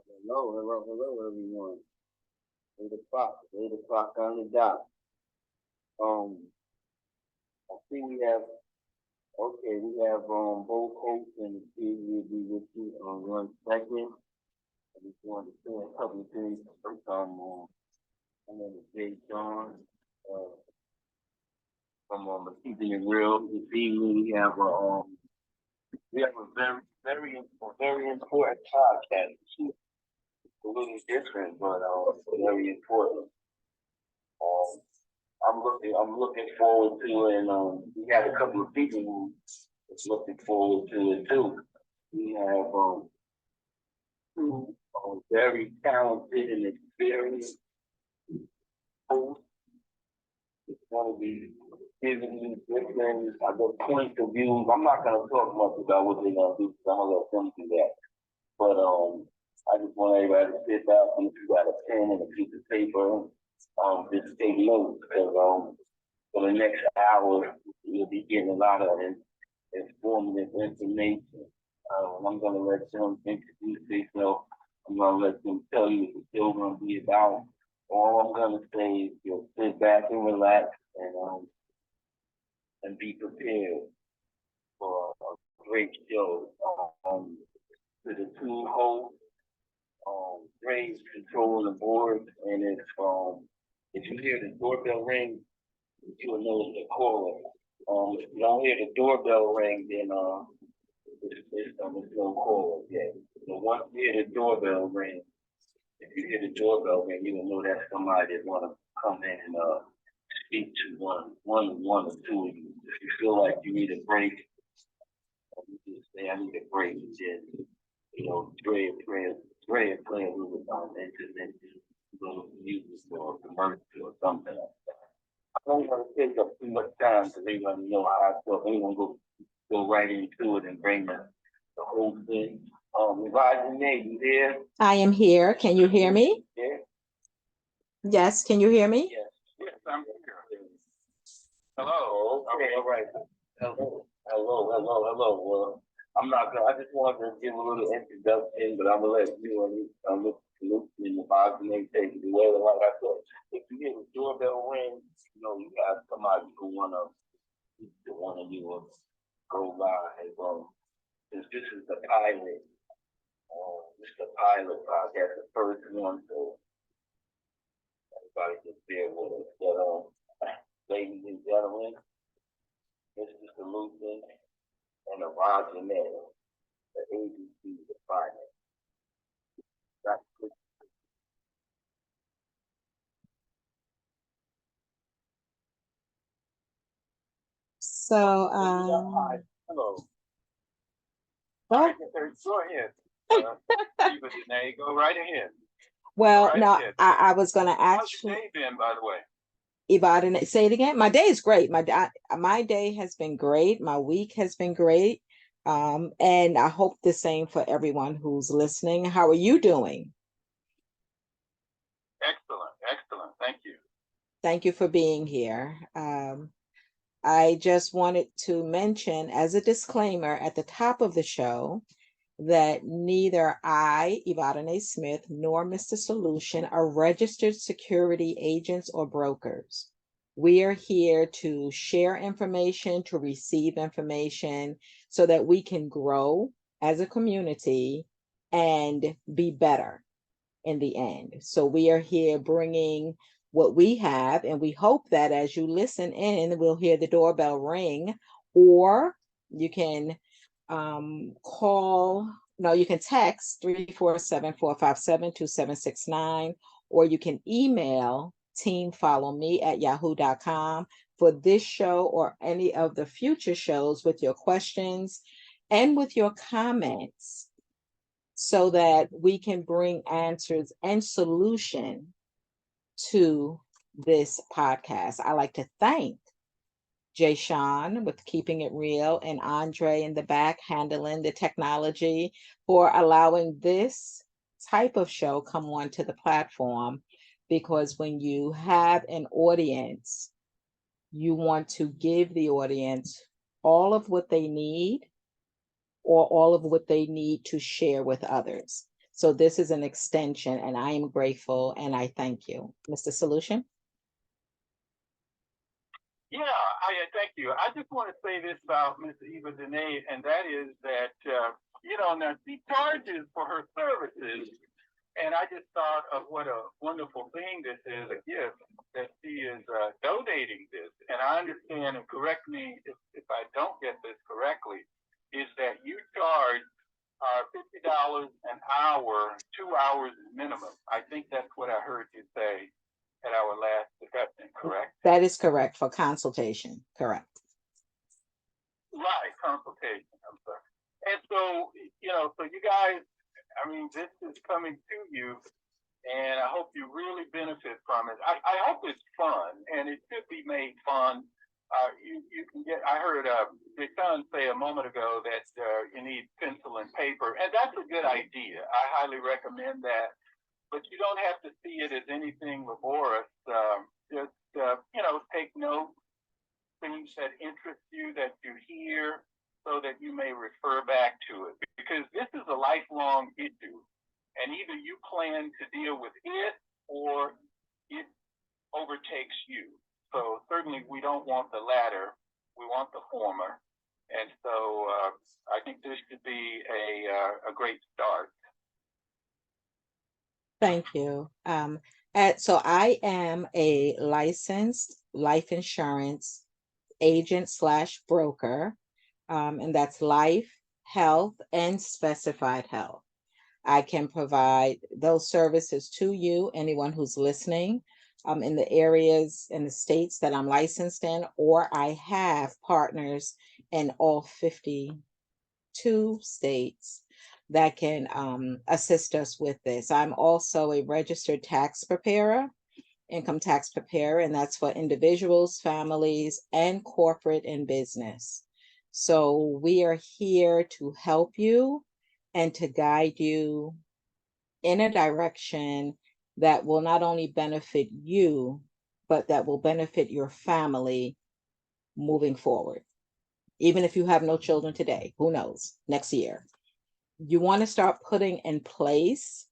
Hello, everyone. 8 o'clock, 8 o'clock on the dot. I see we have both hosts and the kid will be with you on 1 second. I just wanted to say a couple of things. First, my name is Jashon. From Keeping It Real. This evening we have a very important podcast. It's a little different, but very important. Um, I'm looking forward to it, and we have a couple of people who is looking forward to it too. We have two very talented and experienced hosts. It's going to be giving you different points of views. I'm not going to talk much about what they're going to do because I'm going to let them do that. But I just want everybody to sit down, and if you got a pen and a piece of paper, just take notes because for the next hour you'll be getting a lot of informative information. I'm going to let them introduce themselves. I'm going to let them tell you what the show's going to be about. All I'm going to say is you'll sit back and relax and be prepared for a great show. To the two hosts, Ray's controlling the board, and if you hear the doorbell ring, you will know it's the caller. If you don't hear the doorbell ring, then it's no caller yet. So once you hear the doorbell ring, if you hear the doorbell ring, you will know that's somebody that want to come in and speak to one or two of you. If you feel like you need a break, you just say, I need a break. And then, Dre play a little internet, little music or a commercial or something like that. I don't want to take up too much time because they want to know how I feel. They want to go right into it and bring the whole thing. Evadyne, you there? I am here. Can you hear me? Yeah. Yes, can you hear me? Yes, I'm here. Hello. Okay, all right. Hello. Well, I just wanted to give a little introduction, but I'm going to let you and Luke and Evadyne take it away. Like I said, if you hear the doorbell ring, you got somebody who want to you will go live. Since this is the pilot, podcast, the first one, so everybody just bear with us. But, ladies and gentlemen, Mr.Solution and Evadyne, the ABC of finance. That's good. So, Hello. Well, go ahead. Evadyne, go right ahead. well, Right no, ahead. I was going to How's ask your you, day been, by the way? Evadyne, say it again. My day is great. My day has been great. My week has been great. And I hope the same for everyone who's listening. How are you doing? Excellent. Thank you. Thank you for being here. I just wanted to mention as a disclaimer at the top of the show that neither I, Evadyne Smith, nor Mr.Solution are registered security agents or brokers. We are here to share information, to receive information so that we can grow as a community and be better in the end. So we are here bringing what we have, and we hope that as you listen in, we'll hear the doorbell ring, or you can you can text 347-457-2769, or you can email teamfollowme@yahoo.com for this show or any of the future shows with your questions and with your comments so that we can bring answers and solution to this podcast. I like to thank Jashon with Keeping It Real and Andre in the back handling the technology for allowing this type of show come onto the platform, because when you have an audience, you want to give the audience all of what they need or all of what they need to share with others. So this is an extension, and I am grateful and I thank you. Mr. Solution? Yeah, thank you. I just want to say this about Ms. Evadyne, and that is that, now she charges for her services. And I just thought of what a wonderful thing this is, a gift, that she is donating this. And I understand, and correct me if I don't get this correctly, is that you charge $50 an hour, 2 hours minimum. I think that's what I heard you say at our last discussion, correct? That is correct, for consultation, correct. Right, consultation, I'm sorry. And so, so you guys, I mean, this is coming to you, and I hope you really benefit from it. I hope it's fun, and it should be made fun. You can get, I heard Jashon say a moment ago that you need pencil and paper, and that's a good idea. I highly recommend that, but you don't have to see it as anything laborious. Just, take notes, things that interest you, that you hear, so that you may refer back to it, because this is a lifelong issue, and either you plan to deal with it or it overtakes you. So certainly we don't want the latter, we want the former. And so I think this should be a great start. Thank you. So I am a licensed life insurance agent / broker, and that's life, health, and specified health. I can provide those services to you, anyone who's listening, in the areas in the states that I'm licensed in, or I have partners in all 52 states that can assist us with this. I'm also a registered tax preparer, income tax preparer, and that's for individuals, families, and corporate and business. So we are here to help you and to guide you in a direction that will not only benefit you, but that will benefit your family moving forward. Even if you have no children today, who knows, next year. You want to start putting in place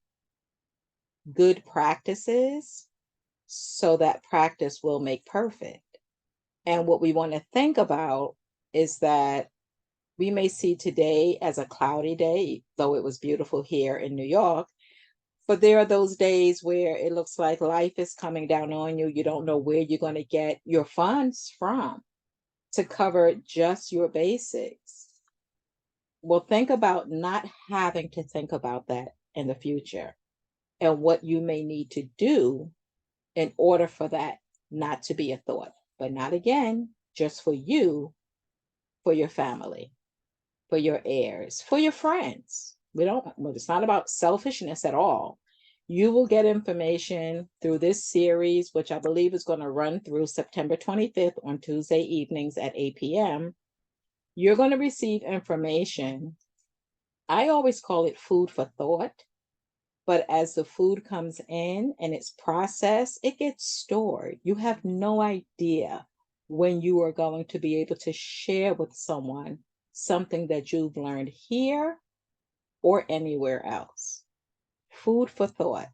good practices so that practice will make perfect. And what we want to think about is that we may see today as a cloudy day, though it was beautiful here in New York, but there are those days where it looks like life is coming down on you. You don't know where you're going to get your funds from to cover just your basics. Well, think about not having to think about that in the future and what you may need to do in order for that not to be a thought, but not again, just for you, for your family, for your heirs, for your friends. It's not about selfishness at all. You will get information through this series, which I believe is going to run through September 25th on Tuesday evenings at 8 p.m. You're going to receive information. I always call it food for thought, but as the food comes in and it's processed, it gets stored. You have no idea when you are going to be able to share with someone something that you've learned here or anywhere else. Food for thought.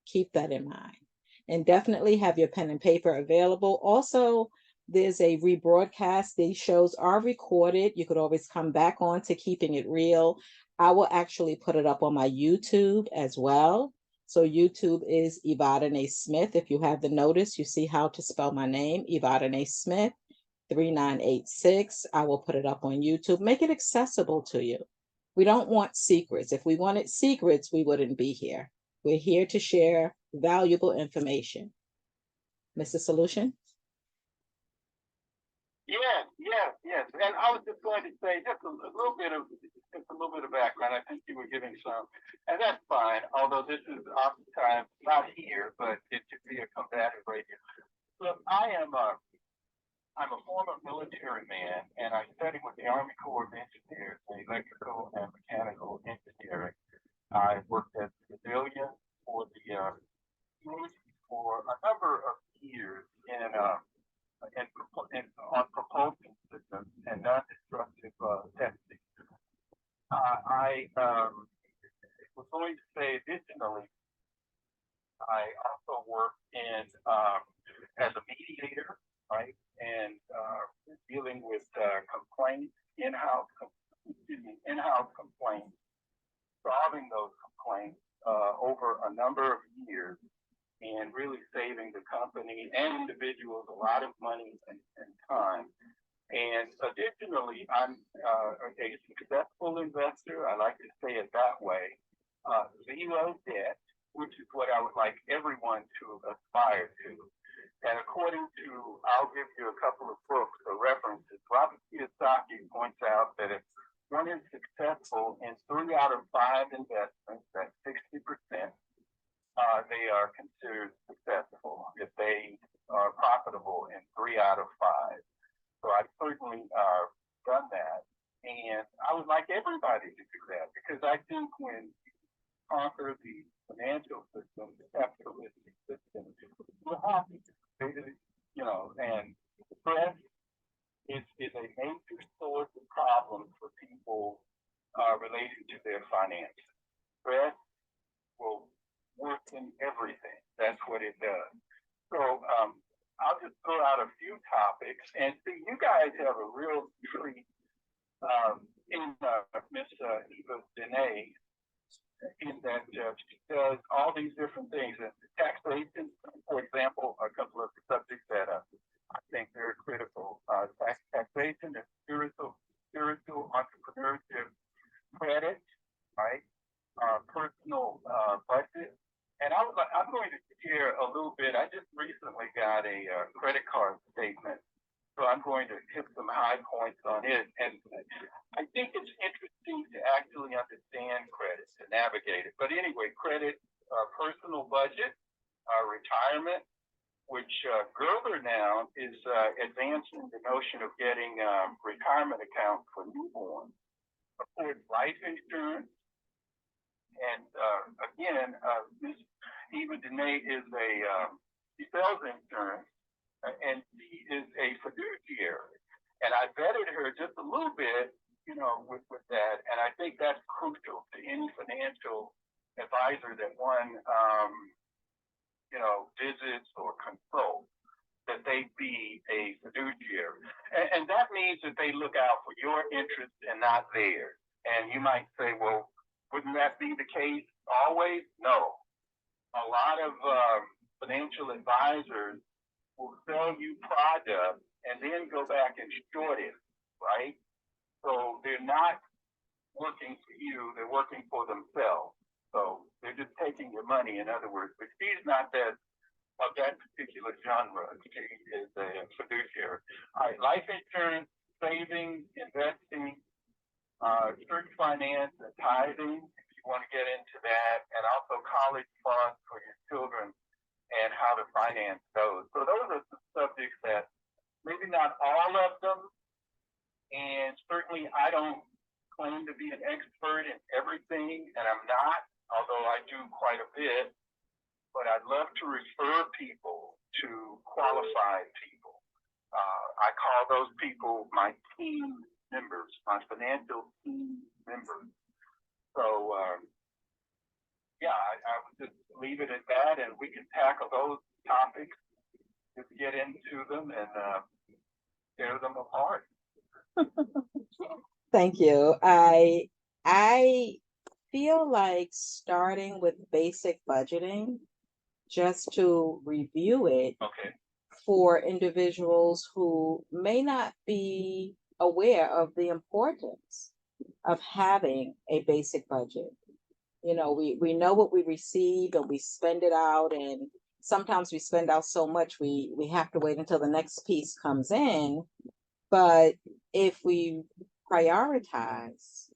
Keep that in mind. And definitely have your pen and paper available. Also, there's a rebroadcast. These shows are recorded. You could always come back on to Keeping It Real. I will actually put it up on my YouTube as well. So YouTube is Evadyne Smith. If you have the notice, you see how to spell my name, Evadyne Smith, 3986. I will put it up on YouTube. Make it accessible to you. We don't want secrets. If we wanted secrets, we wouldn't be here. We're here to share valuable information. Mr. Solution? Yes. And I was just going to say just a little bit of background. I think you were giving some, and that's fine. Although this is oftentimes not here, but it should be a combative radio. Look, I'm a former military man, and I studied with the Army Corps of Engineers in electrical and mechanical engineering. I worked as a civilian for the Navy for a number of years on propulsion systems and non-destructive testing. I was going to say dealing with complaints, in-house complaints, solving those complaints over a number of years, and really saving the company and individuals a lot of money and time. And additionally, I'm a successful investor. I like to say it that way. Zero debt, which is what I would like everyone to aspire to. And according to, I'll give you a couple of books or references. Robert Kiyosaki points out that if one is successful in 3 out of 5 investments, that's 60%, they are considered successful if they are profitable in 3 out of 5. So I've certainly done that. And I would like everybody to do that, because I think when you conquer the financial system, the capitalistic system, we're happy. And stress is a major source of problems for people related to their finances. Stress will work in everything. That's what it does. So I'll just throw out a few topics, and see, you guys have a real treat in Miss Evadyne, in that she does all these different things. And taxation, for example, a couple of subjects that I think they're critical. Taxation and spiritual entrepreneurship, credit, right? Personal budget. And I'm going to share a little bit. I just recently got a credit card statement, so I'm going to hit some high points on it. And I think it's interesting to actually understand credit, to navigate it. But anyway, credit, personal budget, retirement, which Gerber now is advancing the notion of getting retirement accounts for newborns. Of course, life insurance. And again, Ms. Evadyne is she sells insurance, and she is a fiduciary. And I vetted her just a little bit, with that. And I think that's crucial to any financial advisor that one, visits or consults, that they be a fiduciary. And that means that they look out for your interests and not theirs. And you might say, well, wouldn't that be the case always? No. A lot of financial advisors will sell you product and then go back and short it, right? So they're not working for you, they're working for themselves. So they're just taking your money, in other words. But she's not of that particular genre. She is a fiduciary. All right, life insurance, saving, investing, church finance, and tithing, if you want to get into that, and also college funds for your children and how to finance those. So those are some subjects that maybe not all of them, and certainly I don't claim to be an expert in everything, and I'm not, although I do quite a bit, but I'd love to refer people to qualified people. I call those people my team members, my financial team members. So, I would just leave it at that, and we can tackle those topics, just get into them and tear them apart. Thank you. I feel like starting with basic budgeting, just to review it, Okay. for individuals who may not be aware of the importance of having a basic budget. We know what we receive and we spend it out, and sometimes we spend out so much we have to wait until the next piece comes in. But if we prioritize,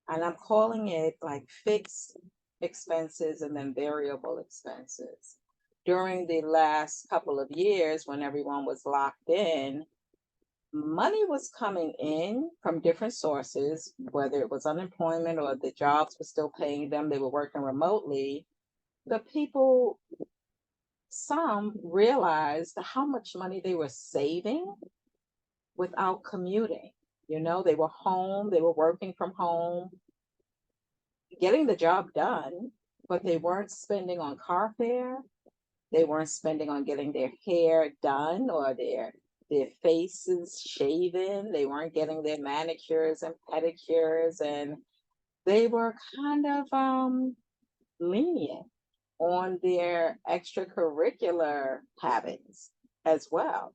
and I'm calling it like fixed expenses and then variable expenses. During the last couple of years, when everyone was locked in, money was coming in from different sources, whether it was unemployment or the jobs were still paying them, they were working remotely. The people, some realized how much money they were saving without commuting. They were home, they were working from home, getting the job done, but they weren't spending on car fare. They weren't spending on getting their hair done or their their faces shaven. They weren't getting their manicures and pedicures, and they were kind of lenient on their extracurricular habits as well.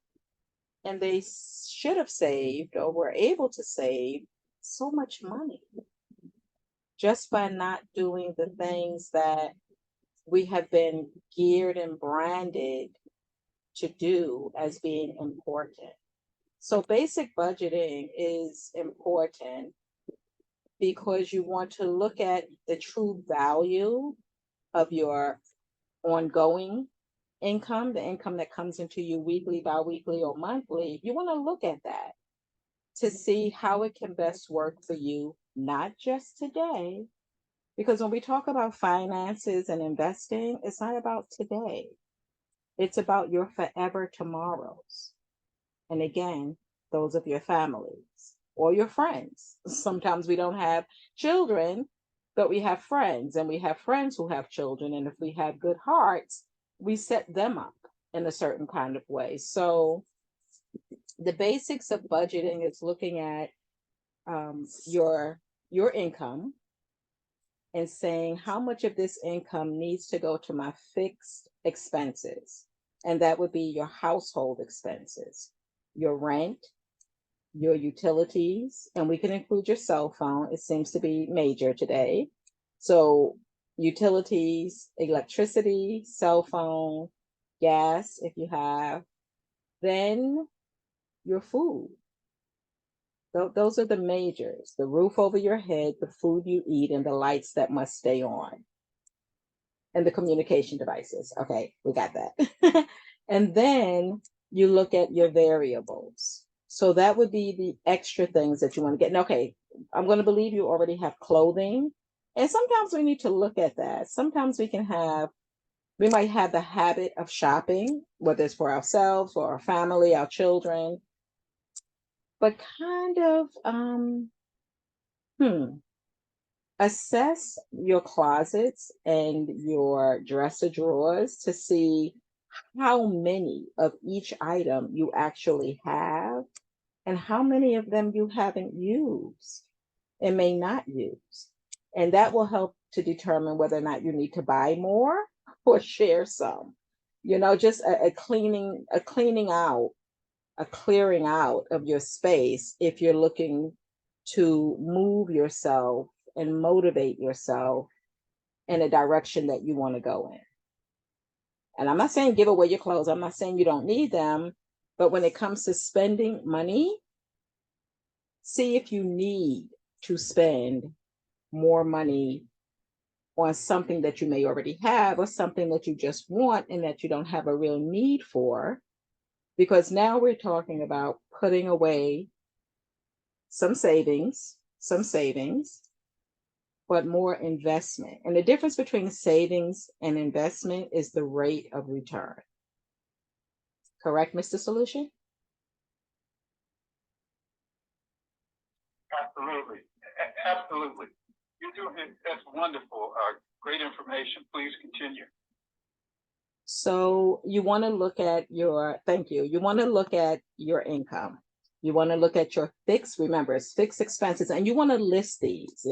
And they should have saved or were able to save so much money just by not doing the things that we have been geared and branded to do as being important. So basic budgeting is important because you want to look at the true value of your ongoing income, the income that comes into you weekly, bi-weekly, or monthly. You want to look at that to see how it can best work for you, not just today. Because when we talk about finances and investing, it's not about today. It's about your forever tomorrows. And again, those of your families or your friends. Sometimes we don't have children, but we have friends, and we have friends who have children. And if we have good hearts, we set them up in a certain kind of way. So the basics of budgeting is looking at your income and saying how much of this income needs to go to my fixed expenses. And that would be your household expenses, your rent, your utilities, and we can include your cell phone. It seems to be major today. So utilities, electricity, cell phone, gas, if you have, then your food. Those are the majors: the roof over your head, the food you eat, and the lights that must stay on, and the communication devices. Okay, we got that. And then you look at your variables. So that would be the extra things that you want to get. And okay, I'm going to believe you already have clothing. And sometimes we need to look at that. Sometimes we might have the habit of shopping, whether it's for ourselves or our family, our children, but kind of assess your closets and your dresser drawers to see how many of each item you actually have and how many of them you haven't used and may not use. And that will help to determine whether or not you need to buy more or share some. Just a cleaning out, a clearing out of your space if you're looking to move yourself and motivate yourself in a direction that you want to go in. And I'm not saying give away your clothes. I'm not saying you don't need them. But when it comes to spending money, see if you need to spend more money on something that you may already have or something that you just want and that you don't have a real need for. Because now we're talking about putting away some savings, but more investment. And the difference between savings and investment is the rate of return. Correct, Mr. Solution? Absolutely. Absolutely. You do it. That's wonderful. Great information. Please continue. So you want to look at thank you. You want to look at your income. You want to look at your remember, it's fixed expenses, and you want to list these.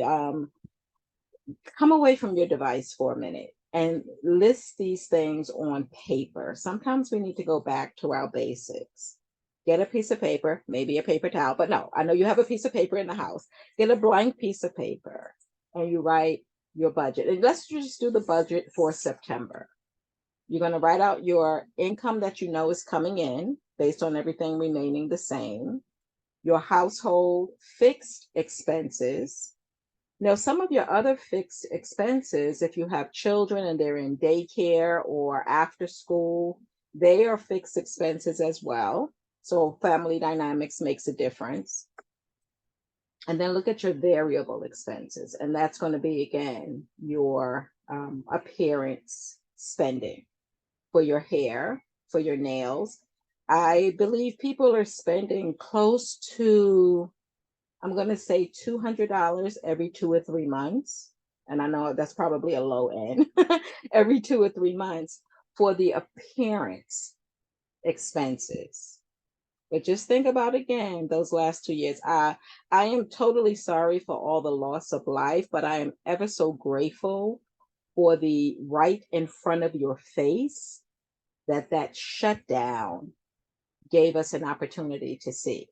Come away from your device for a minute and list these things on paper. Sometimes we need to go back to our basics. Get a piece of paper, maybe a paper towel, but no, I know you have a piece of paper in the house. Get a blank piece of paper and you write your budget. And let's just do the budget for September. You're going to write out your income that you know is coming in based on everything remaining the same, your household fixed expenses. Now, some of your other fixed expenses, if you have children and they're in daycare or after school, they are fixed expenses as well. So family dynamics makes a difference. And then look at your variable expenses. And that's going to be, again, your appearance spending for your hair, for your nails. I believe people are spending close to, I'm going to say $200 every 2 or 3 months. And I know that's probably a low end, every 2 or 3 months for the appearance expenses. But just think about again those last 2 years. I am totally sorry for all the loss of life, but I am ever so grateful for the right in front of your face that shutdown gave us an opportunity to see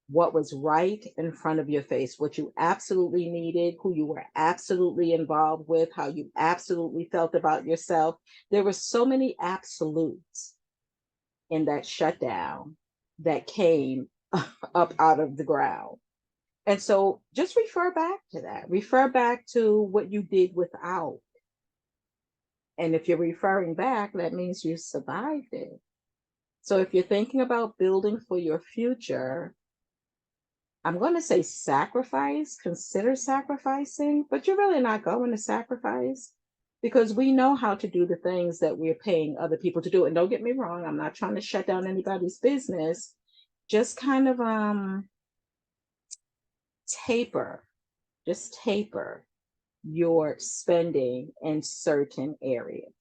what was right in front of your face, what you absolutely needed, who you were absolutely involved with, how you absolutely felt about yourself. There were so many absolutes in that shutdown that came up out of the ground. And so just refer back to that. Refer back to what you did without. And if you're referring back, that means you survived it. So if you're thinking about building for your future, I'm going to say sacrifice, consider sacrificing, but you're really not going to sacrifice because we know how to do the things that we're paying other people to do. And don't get me wrong, I'm not trying to shut down anybody's business. Just kind of taper, just taper your spending in certain areas.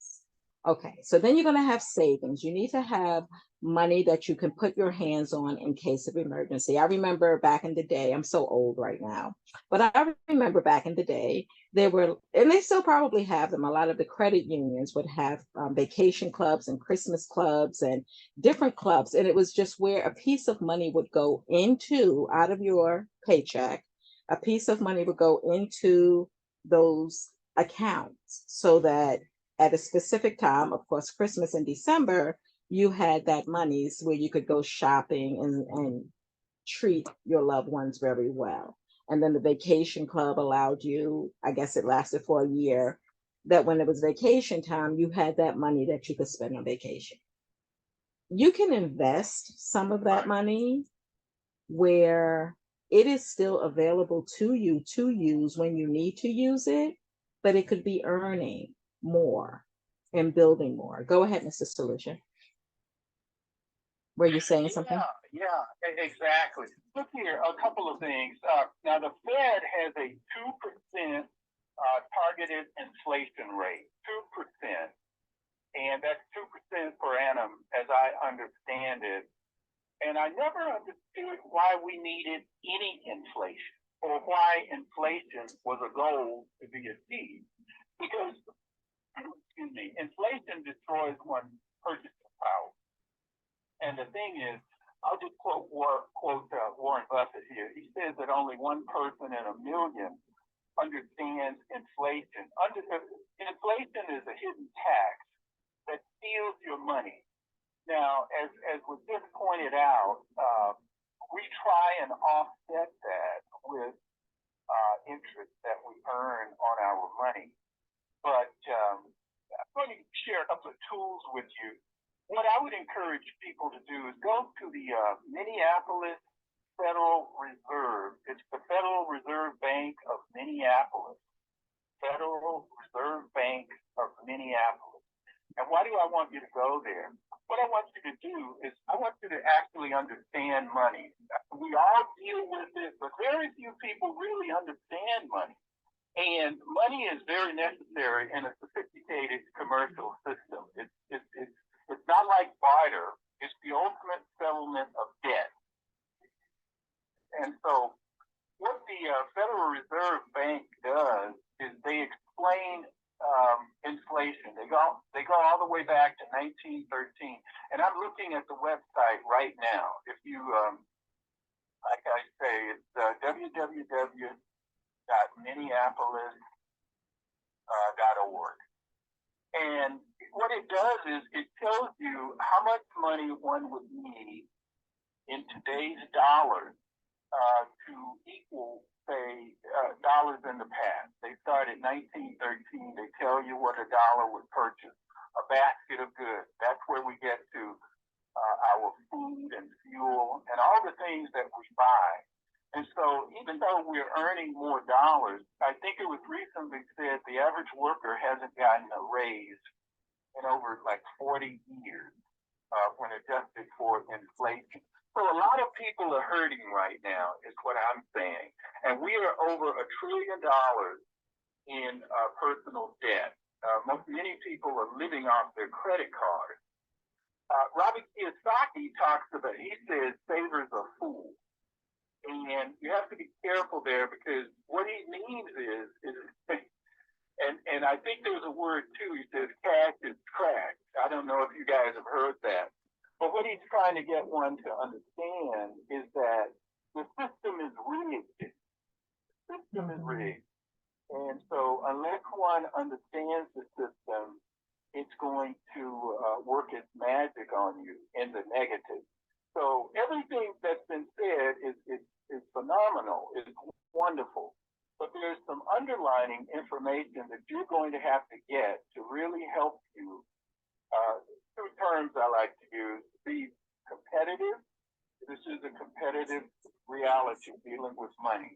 Okay, so then you're going to have savings. You need to have money that you can put your hands on in case of emergency. I remember back in the day, I'm so old right now, but I remember back in the day, there were, and they still probably have them, a lot of the credit unions would have vacation clubs and Christmas clubs and different clubs. And it was just where a piece of money would go into, out of your paycheck, a piece of money would go into those accounts so that at a specific time, of course, Christmas and December, you had that monies where you could go shopping and treat your loved ones very well. And then the vacation club allowed you, I guess it lasted for a year, that when it was vacation time, you had that money that you could spend on vacation. You can invest some of that money where it is still available to you to use when you need to use it, but it could be earning more and building more. Go ahead, Mr. Solution. Were you saying something? Exactly. Look here, a couple of things. Now, the Fed has a 2% targeted inflation rate, 2%. And that's 2% per annum, as I understand it. And I never understood why we needed any inflation or why inflation was a goal to be achieved. Because, inflation destroys one's purchasing power. And the thing is, I'll just quote Warren Buffett here. He says that only one person in a million understands inflation. Inflation is a hidden tax that steals your money. Now, as was just pointed out, we try and offset that with interest that we earn on our money. But I'm going to share a couple of tools with you. What I would encourage people to do is go to the Minneapolis Federal Reserve. It's the Federal Reserve Bank of Minneapolis. Federal Reserve Bank of Minneapolis. And why do I want you to go there? What I want you to do is I want you to actually understand money. We all deal with it, but very few people really understand money. And money is very necessary in a sophisticated commercial system. It's not like barter. It's the ultimate settlement of debt. And so what the Federal Reserve Bank does is they explain inflation. They go all the way back to 1913. And I'm looking at the website right now. If you, like I say, it's www.minneapolis.org. And what it does is it tells you how much money one would need in today's dollars to equal, say, dollars in the past. They start at 1913. They tell you what a dollar would purchase, a basket of goods. That's where we get to our food and fuel and all the things that we buy. And so even though we're earning more dollars, I think it was recently said the average worker hasn't gotten a raise in over like 40 years when adjusted for inflation. So a lot of people are hurting right now, is what I'm saying. And we are over $1 trillion in personal debt. Many people are living off their credit cards. Robert Kiyosaki talks about, he says, savers are fools. And you have to be careful there because what he means is and I think there's a word too, he says cash is crack. I don't know if you guys have heard that. But what he's trying to get one to understand is that the system is rigged. The system is rigged. And so unless one understands the system, it's going to work its magic on you in the negative. So everything that's been said is phenomenal, is wonderful. But there's some underlining information that you're going to have to get to really help you. Two terms I like to use: be competitive. This is a competitive reality dealing with money.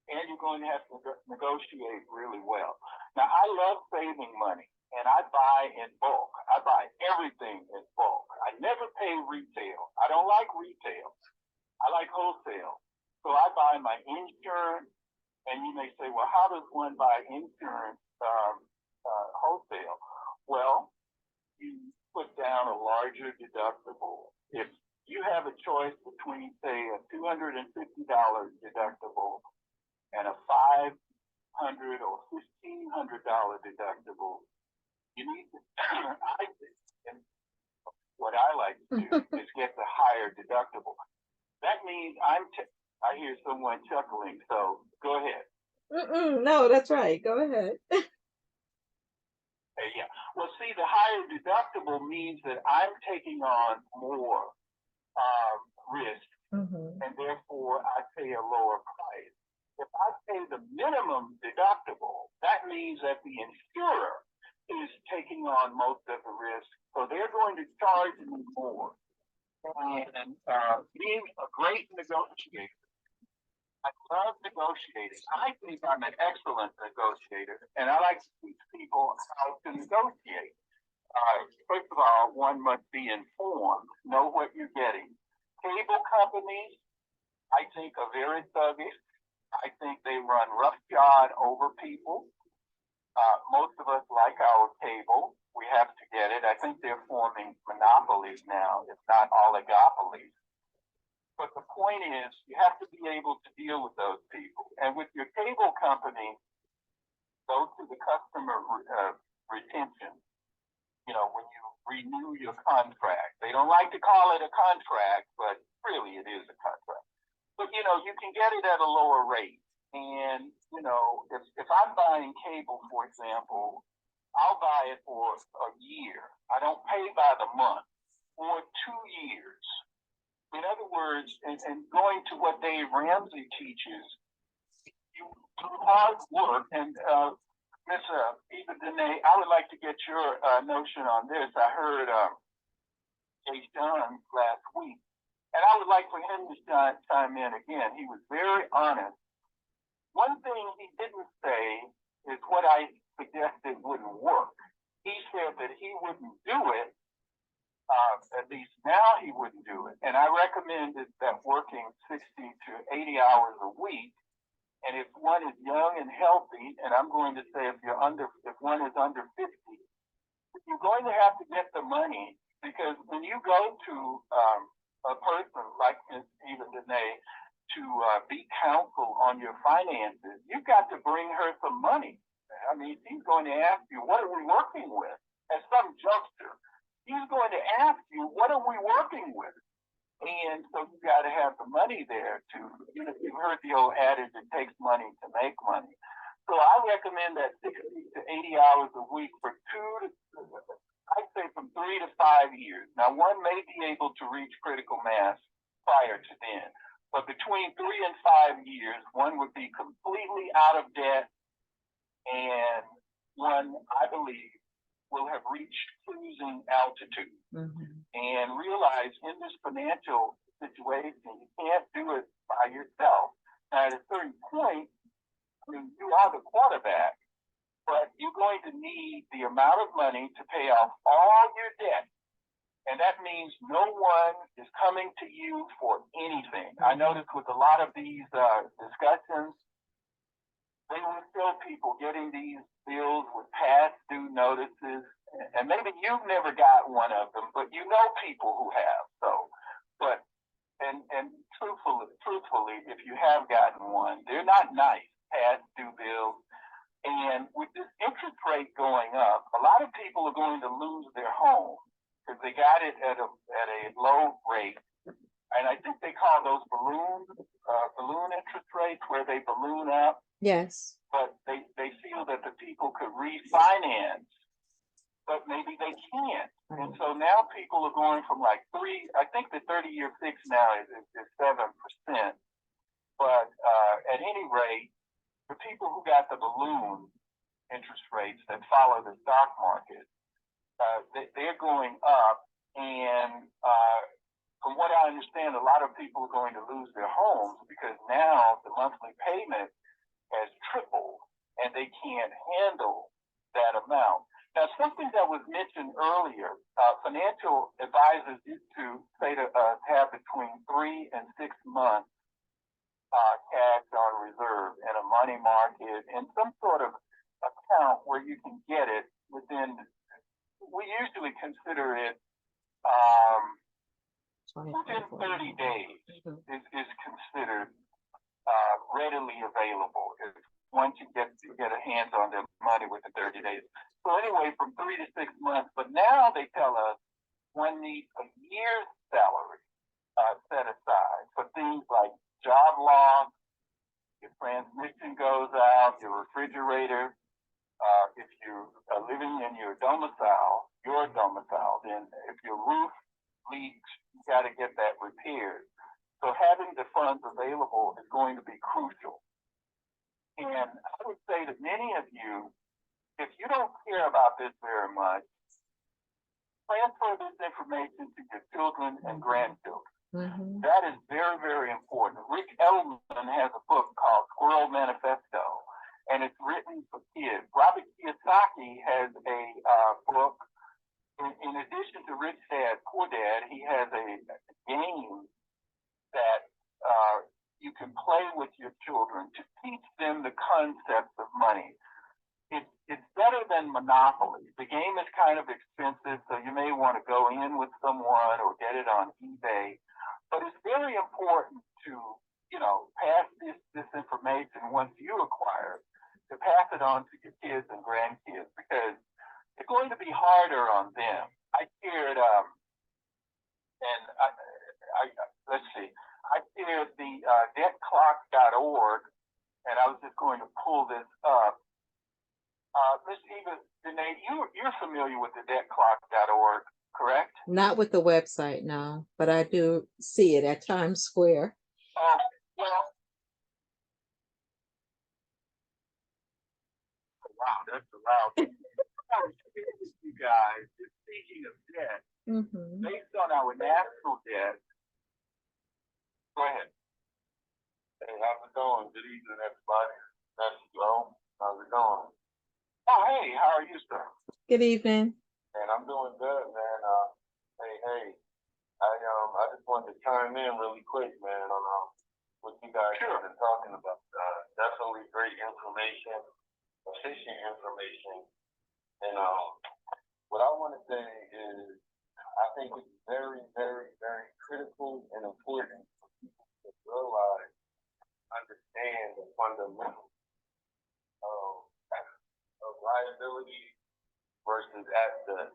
And you're going to have to negotiate really well. Now, I love saving money, and I buy in bulk. I buy everything in bulk. I never pay retail. I don't like retail. I like wholesale. So I buy my insurance, and you may say, well, how does one buy insurance wholesale? Well, you put down a larger deductible. If you have a choice between, say, a $250 deductible and a $500 or $1,500 deductible, you need to, what I like to do is get the higher deductible. That means I hear someone chuckling, so go ahead. No, that's right. Go ahead. Yeah. Well, see, the higher deductible means that I'm taking on more risk, and therefore I pay a lower price. If I pay the minimum deductible, that means that the insurer is taking on most of the risk, so they're going to charge me more. And being a great negotiator, I love negotiating. I think I'm an excellent negotiator, and I like to teach people how to negotiate. First of all, one must be informed, know what you're getting. Cable companies, I think, are very thuggish. I think they run roughshod over people. Most of us like our cable. We have to get it. I think they're forming monopolies now, if not oligopolies. But the point is, you have to be able to deal with those people. And with your cable company, go to the customer retention. You know, when you renew your contract. They don't like to call it a contract, but really it is a contract. But, you know, you can get it at a lower rate. And, you know, if I'm buying cable, for example, I'll buy it for a year. I don't pay by the month, or 2 years. In other words, and going to what Dave Ramsey teaches, you do hard work. And Ms. Evadyne, I would like to get your notion on this. I heard Jashon last week, and I would like for him to chime in again. He was very honest. One thing he didn't say is what I suggested wouldn't work. He said that he wouldn't do it. At least now he wouldn't do it. And I recommended that working 60 to 80 hours a week. And if one is young and healthy, and I'm going to say if one is under 50, you're going to have to get the money, because when you go to a person like Ms. Evadyne to be counsel on your finances, you've got to bring her some money. I mean, she's going to ask you, what are we working with? At some juncture, he's going to ask you, what are we working with? And so you got to have the money there to, you know, you've heard the old adage, it takes money to make money. So I recommend that 60 to 80 hours a week for I'd say from 3 to 5 years. Now, one may be able to reach critical mass prior to then, but between 3 and 5 years, one would be completely out of debt, and one, I believe, will have reached cruising altitude. And realize in this financial situation, you can't do it by yourself. Now, at a certain point, I mean, you are the quarterback, but you're going to need the amount of money to pay off all your debt. And that means no one is coming to you for anything. I noticed with a lot of these discussions, they will show people getting these bills with past due notices, and maybe you've never got one of them, but you know people who have. So, but and truthfully, if you have gotten one, they're not nice past due bills. And with this interest rate going up, a lot of people are going to lose their home because they got it at a low rate. And I think they call those balloon interest rates, where they balloon up. Yes. But they feel that the people could refinance, but maybe they can't. And so now people are going from like I think the 30-year fix now is 7%. But at any rate, the people who got the balloon interest rates that follow the stock market, they're going up. And from what I understand, a lot of people are going to lose their homes because now the monthly payment has tripled and they can't handle that amount. Now, something that was mentioned earlier, financial advisors used to say to us have between 3 and 6 months cash on reserve in a money market and some sort of account where you can get it within, we usually consider it within 30 days is considered readily available once you get a hands on the money within 30 days. So anyway, from 3 to 6 months, but now they tell us one needs a year's salary set aside for things like job loss, your transmission goes out, your refrigerator, if you are living in your domicile, then if your roof leaks, you got to get that repaired. So having the funds available is going to be crucial. And I would say to many of you, if you don't care about this very much, transfer this information to your children and grandchildren. Mm-hmm. That is very, very important. Rick Edelman has a book called Squirrel Manifesto, and it's written for kids. Robert Kiyosaki has a book. In addition to Rich Dad, Poor Dad, he has a game that you can play with your children to teach them the concepts of money. It's better than Monopoly. The game is kind of expensive, so you may want to go in with someone or get it on eBay. But it's very important to, pass this information once you acquire it, to pass it on to your kids and grandkids, because it's going to be harder on them. I shared, I shared the debtclock.org, and I was just going to pull this up. Ms. Evadyne, you're familiar with the debtclock.org, correct? Not with the website, no, but I do see it at Times Square. Oh, well, wow, that's a loud thing. You guys, just speaking of debt, based on our national debt, go ahead. Hey, how's it going? Good evening, everybody. That's Joe. How's it going? Oh, hey, how are you, sir? Good evening. And I'm doing good, man. Hey, I just wanted to chime in really quick, man, on what you guys have been talking about. Definitely great information, efficient information. And what I want to say is, I think it's very, very, very critical and important for people to realize, understand the fundamentals of liability versus assets,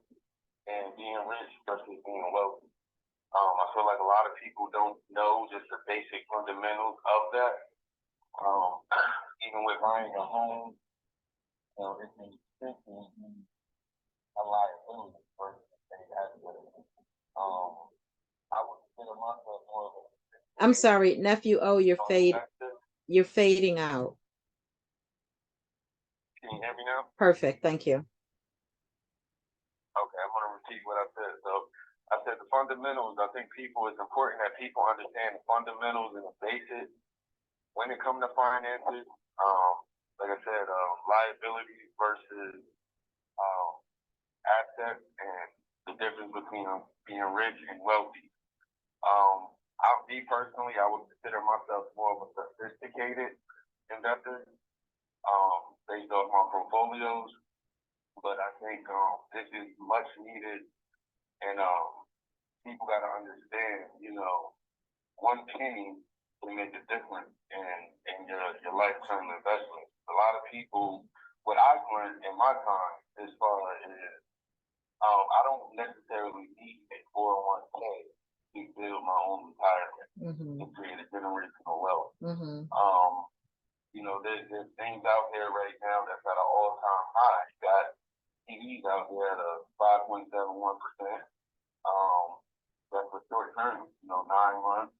and being rich versus being wealthy. I feel like a lot of people don't know just the basic fundamentals of that. Even with buying a home, it's an expense and a liability versus an asset. I would consider myself more of a. I'm sorry, nephew. Oh, you're fading out. Can you hear me now? Perfect. Thank you. Okay, I'm going to repeat what I said. So I said the fundamentals. I think it's important that people understand the fundamentals and the basics when it comes to finances. Like I said, liabilities versus assets, and the difference between being rich and wealthy. Me personally, I would consider myself more of a sophisticated investor. based off my portfolios. But I think this is much needed, and people got to understand, one penny can make a difference in your lifetime investment. A lot of people, what I've learned in my time as far as I don't necessarily need a 401k to build my own retirement and create a generational wealth. There's things out there right now that's at an all-time high. You got TVs out there at a 5.71%. That's for short term, 9 months,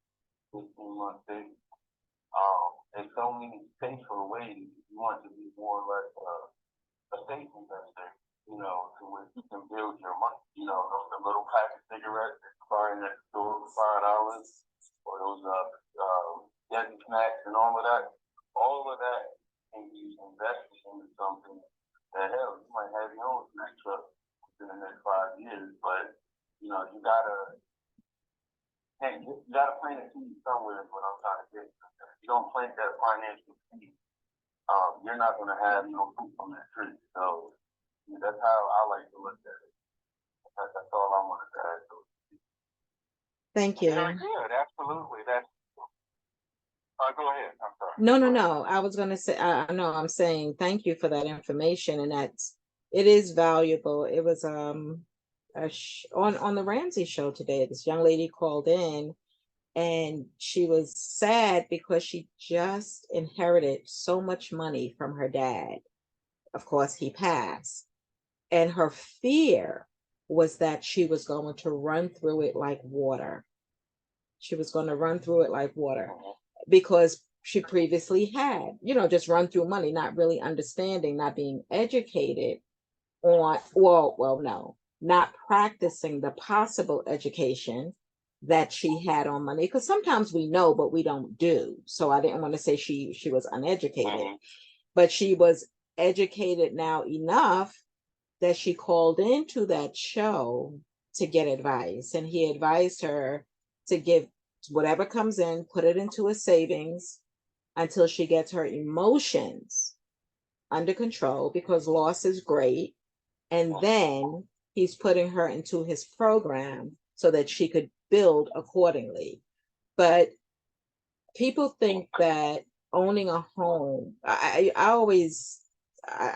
15 months, there's so many safer ways if you want to be more like a safe investor, to where you can build your money. The little pack of cigarettes that you buy at the store for $5, or those Desi snacks and all of that. All of that can be invested into something that, hell, you might have your own snack truck in the next 5 years, but you gotta plant a seed somewhere is what I'm trying to get. If you don't plant that financial seed, you're not gonna have no fruit from that tree. So that's how I like to look at it. That's all I wanted to add to it. Thank you. Very good. Absolutely. That's. Go ahead. I'm sorry. No. I was going to say, I know I'm saying thank you for that information, and it is valuable. It was on the Ramsey show today. This young lady called in, and she was sad because she just inherited so much money from her dad. Of course, he passed, and her fear was that she was going to run through it like water. She was going to run through it like water, because she previously had, just run through money, not really understanding, not being educated on, no, not practicing the possible education that she had on money. Because sometimes we know, but we don't do. So I didn't want to say she was uneducated, but she was educated now enough that she called into that show to get advice. And he advised her to give whatever comes in, put it into a savings until she gets her emotions under control, because loss is great. And then he's putting her into his program so that she could build accordingly. But people think that owning a home, I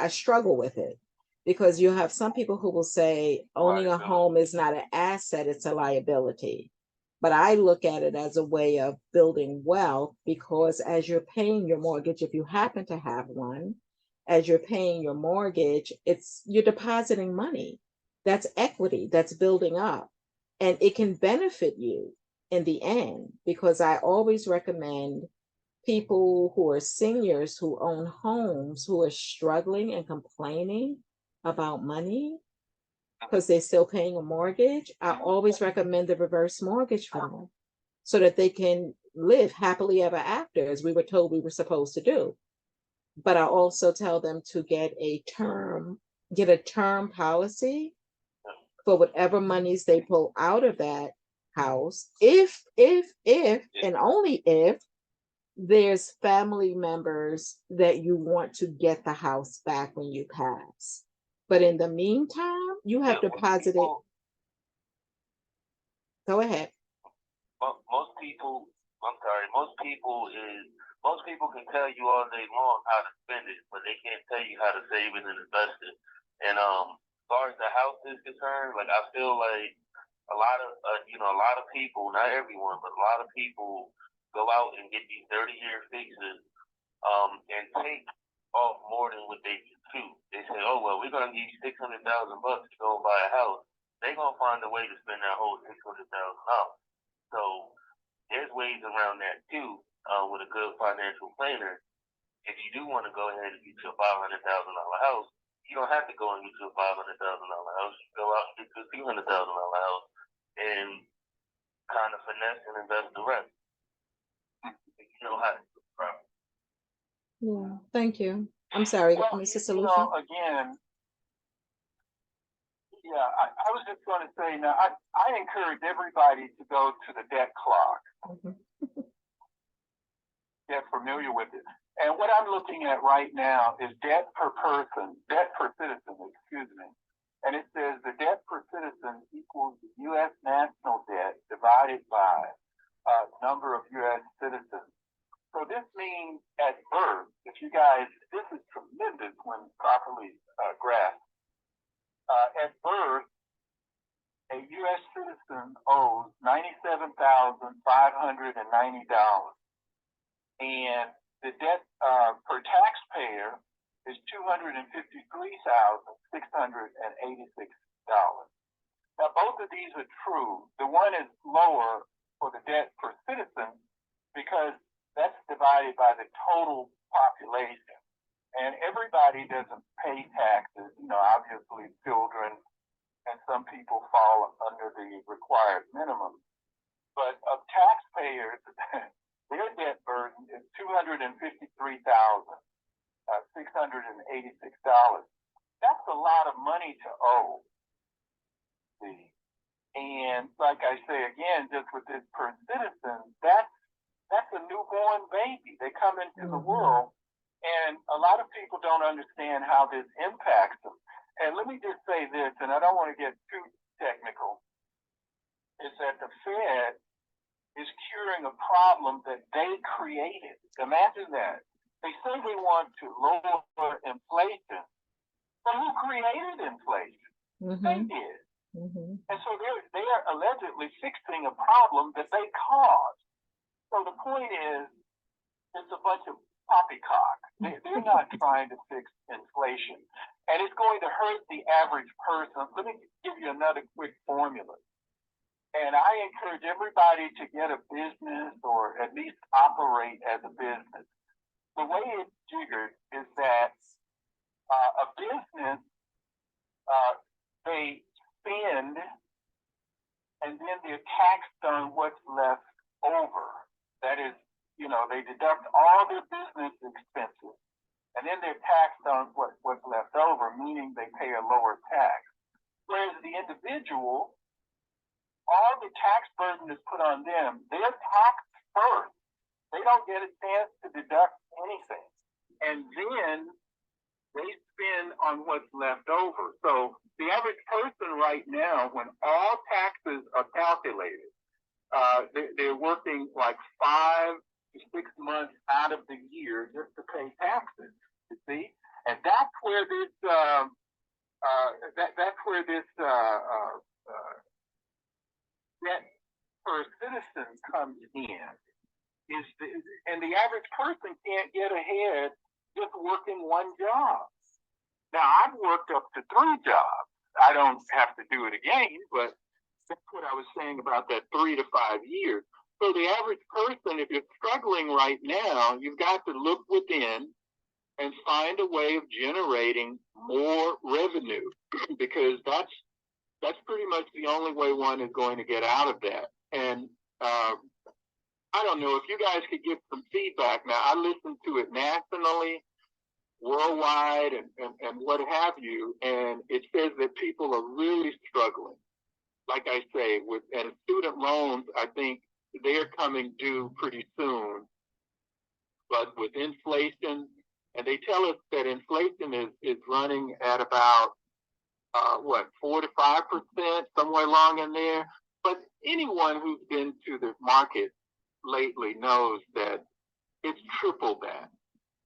struggle with it, because you have some people who will say owning a home is not an asset, it's a liability. But I look at it as a way of building wealth, because as you're paying your mortgage, if you happen to have one, as you're paying your mortgage, you're depositing money. That's equity that's building up, and it can benefit you in the end, because I always recommend people who are seniors who own homes who are struggling and complaining about money because they're still paying a mortgage. I always recommend the reverse mortgage for them so that they can live happily ever after, as we were told we were supposed to do. But I also tell them to get a term policy for whatever monies they pull out of that house, if and only if there's family members that you want to get the house back when you pass. But in the meantime, you have deposited. Go ahead. Most people can tell you all day long how to spend it, but they can't tell you how to save it and invest it. And as far as the house is concerned, like, I feel like a lot of people, not everyone, but a lot of people go out and get these 30-year fixes and take off more than what they do. They say, oh, well, we're going to give you $600,000 to go buy a house. They're going to find a way to spend that whole $600,000. So there's ways around that too, with a good financial planner. If you do want to go ahead and get you a $500,000 house, you don't have to go and get you a $500,000 house. You go out and get you a $300,000 house and kind of finesse and invest the rest. You know how to do it properly. Yeah, thank you. I'm sorry, Mr.Solution. Again, yeah, I was just going to say, now, I encourage everybody to go to the debt clock. get familiar with it. And what I'm looking at right now is debt per citizen, excuse me. And it says the debt per citizen equals the U.S. national debt divided by number of U.S. citizens. So this means at birth, if you guys, this is tremendous when properly grasped. At birth, a U.S. citizen owes $97,590. And the debt per taxpayer is $253,686. Now, both of these are true. The one is lower for the debt per citizen because that's divided by the total population. And everybody doesn't pay taxes, obviously children and some people fall under the required minimum. But of taxpayers, their debt burden is $253,686. That's a lot of money to owe. See? And like I say again, just with this per citizen, that's a newborn baby. They come into the world, and a lot of people don't understand how this impacts them. And let me just say this, and I don't want to get too technical, is that the Fed is curing a problem that they created. Imagine that. They say we want to lower inflation, but who created inflation? They did. And so they are allegedly fixing a problem that they caused. So the point is, it's a bunch of poppycock. They're not trying to fix inflation. And it's going to hurt the average person. Let me give you another quick formula. And I encourage everybody to get a business or at least operate as a business. The way it's jiggered is that a business, they spend and then they're taxed on what's left over. That is, they deduct all their business expenses and then they're taxed on what's left over, meaning they pay a lower tax. Whereas the individual, all the tax burden is put on them. They're taxed first. They don't get a chance to deduct anything. And then they spend on what's left over. So the average person right now, when all taxes are calculated, they're working like 5 to 6 months out of the year just to pay taxes, you see? And that's where this debt per citizen comes in. And the average person can't get ahead just working one job. Now, I've worked up to 3 jobs. I don't have to do it again, but that's what I was saying about that 3 to 5 years. So the average person, if you're struggling right now, you've got to look within and find a way of generating more revenue because that's pretty much the only way one is going to get out of that. And I don't know if you guys could give some feedback. Now, I listen to it nationally, worldwide, and what have you, and it says that people are really struggling. Like I say, and student loans, I think they're coming due pretty soon. But with inflation, and they tell us that inflation is running at about 4 to 5%, somewhere along in there. But anyone who's been to the market lately knows that it's triple that.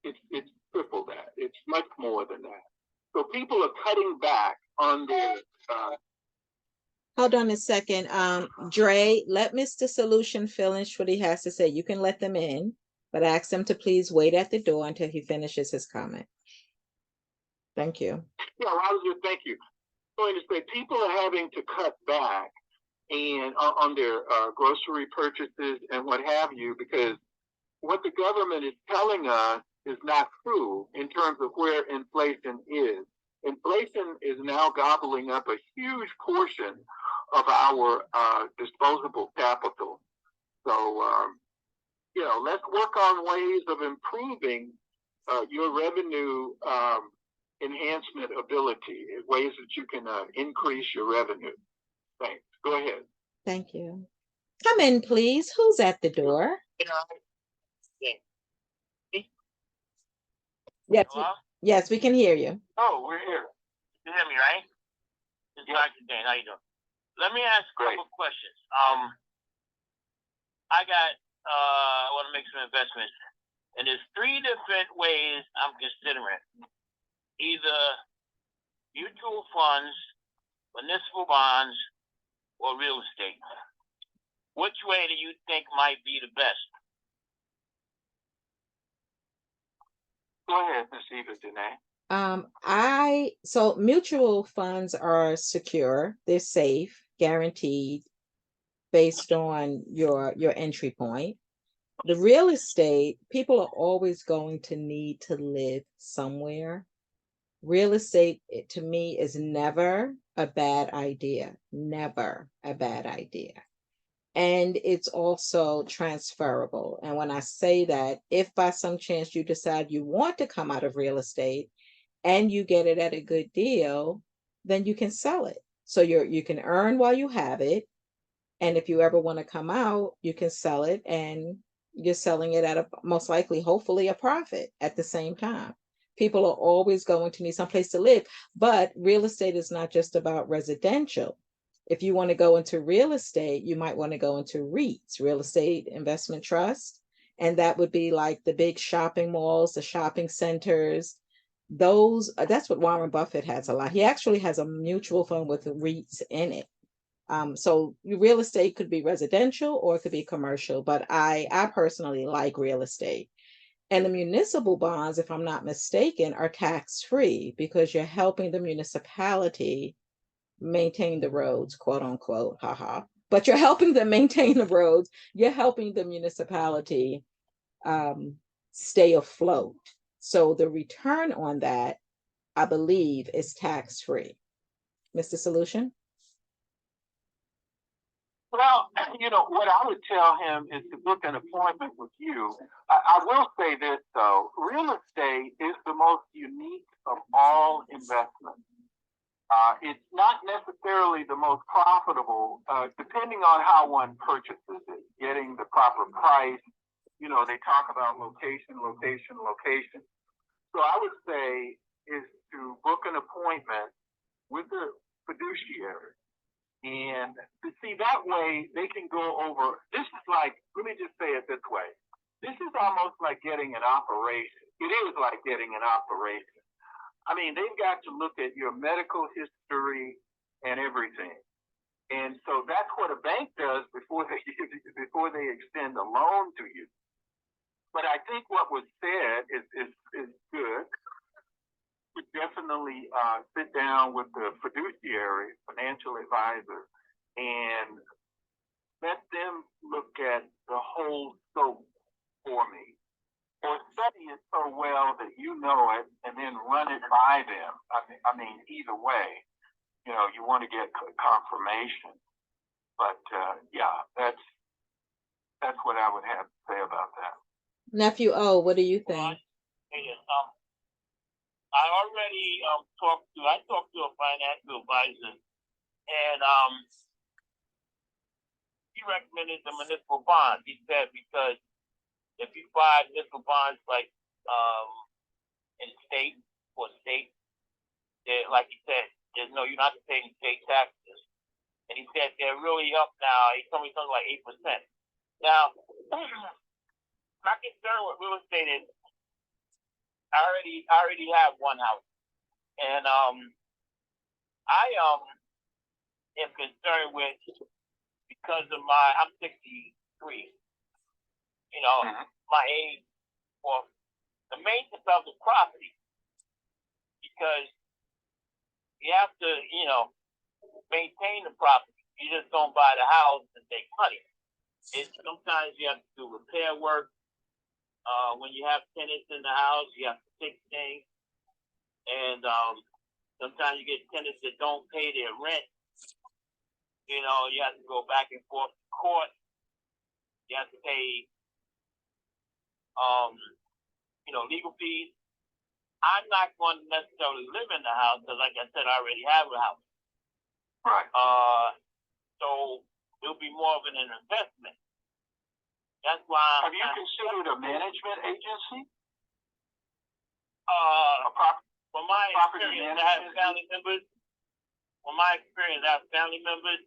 It's triple that. It's much more than that. So people are cutting back on their. Hold on a second. Dre, let Mr. Solution finish what he has to say. You can let them in, but ask them to please wait at the door until he finishes his comment. Thank you. Yeah, thank you. I'm going to say people are having to cut back and on their grocery purchases and what have you, because what the government is telling us is not true in terms of where inflation is. Inflation is now gobbling up a huge portion of our disposable capital. So, let's work on ways of improving your revenue enhancement ability, ways that you can increase your revenue. Thanks. Go ahead. Thank you. Come in, please. Who's at the door? Yes, Hello? yes, we can hear you. Oh, we're here. You hear me, right? It's Dr. Dan. How you doing? Let me ask a couple questions. I want to make some investments, and there's three different ways I'm considering: either mutual funds, municipal bonds, or real estate. Which way do you think might be the best? Go ahead, Ms. Evadyne. So mutual funds are secure, they're safe, guaranteed based on your entry point. The real estate, people are always going to need to live somewhere. Real estate, to me, is never a bad idea, never a bad idea. And it's also transferable. And when I say that, if by some chance you decide you want to come out of real estate and you get it at a good deal, then you can sell it. So you can earn while you have it. And if you ever want to come out, you can sell it, and you're selling it at a most likely, hopefully, a profit at the same time. People are always going to need someplace to live, but real estate is not just about residential. If you want to go into real estate, you might want to go into REITs, real estate investment trust. And that would be like the big shopping malls, the shopping centers. That's what Warren Buffett has a lot. He actually has a mutual fund with REITs in it. So real estate could be residential or it could be commercial, but I personally like real estate. And the municipal bonds, if I'm not mistaken, are tax-free because you're helping the municipality maintain the roads, quote unquote, haha. But you're helping them maintain the roads. You're helping the municipality stay afloat. So the return on that, I believe, is tax-free. Mr.Solution? Well, what I would tell him is to book an appointment with you. I will say this, though. Real estate is the most unique of all investments. It's not necessarily the most profitable, depending on how one purchases it, getting the proper price. They talk about location. So I would say is to book an appointment with the fiduciary. And to see that way, they can go over. This is like, let me just say it this way. This is almost like getting an operation. It is like getting an operation. I mean, they've got to look at your medical history and everything. And so that's what a bank does before they extend a loan to you. But I think what was said is good. We definitely sit down with the fiduciary, financial advisor, and let them look at the whole scope for me. Or study it so well that you know it and then run it by them. I mean, either way, you want to get confirmation. But yeah, that's what I would have to say about that. Nephew O, what do you think? I already talked to a financial advisor, and he recommended the municipal bonds. He said because if you buy municipal bonds like in state, like he said, you're not paying state taxes. And he said they're really up now. He told me something like 8%. Now, my concern with real estate is I already have one house, and I am concerned with because of I'm 63. My age for the maintenance of the property, because you have to maintain the property. You just don't buy the house and take money. Sometimes you have to do repair work. When you have tenants in the house, you have to fix things. And sometimes you get tenants that don't pay their rent. You have to go back and forth to court. You have to pay, legal fees. I'm not going to necessarily live in the house because, like I said, I already have a house. Right. So it'll be more of an investment. That's why. Have you considered a management agency? From my experience, I have family members. From my experience, I have family members.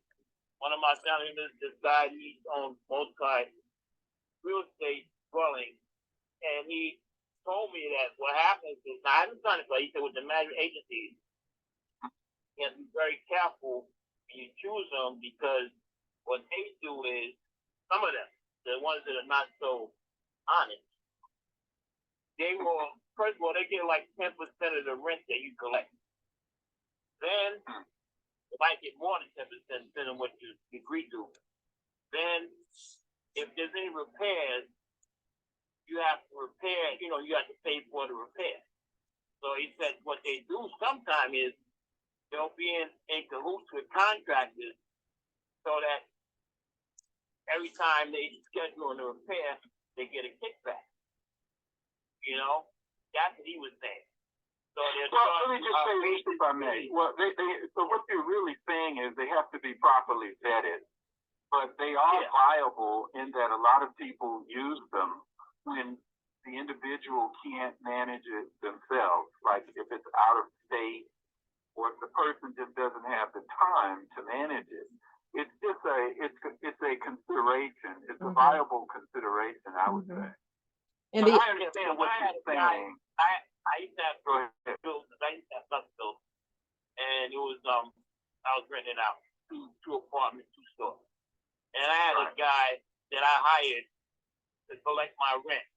One of my family members decided he owns multi real estate dwelling, and he told me that what happens is, now I haven't done it, but he said with the management agencies, you have to be very careful when you choose them, because what they do is, some of them, the ones that are not so honest, they will, first of all, they get like 10% of the rent that you collect. Then it might get more than 10% depending on what you agree to. Then if there's any repairs, you have to repair, you have to pay for the repair. So he said what they do sometimes is they'll be in cahoots with contractors so that every time they schedule a repair, they get a kickback. That's what he was saying. So let me just say this, if I may. Well, so what you're really saying is they have to be properly vetted, but they are viable in that a lot of people use them when the individual can't manage it themselves. Like if it's out of state, or if the person just doesn't have the time to manage it. It's just it's a consideration. It's a viable consideration, I would say. And I understand what you're saying. I used to have bills. I used to have bus bills, and it was I was renting out two apartments, 2 stores, and I had a guy that I hired to collect my rent,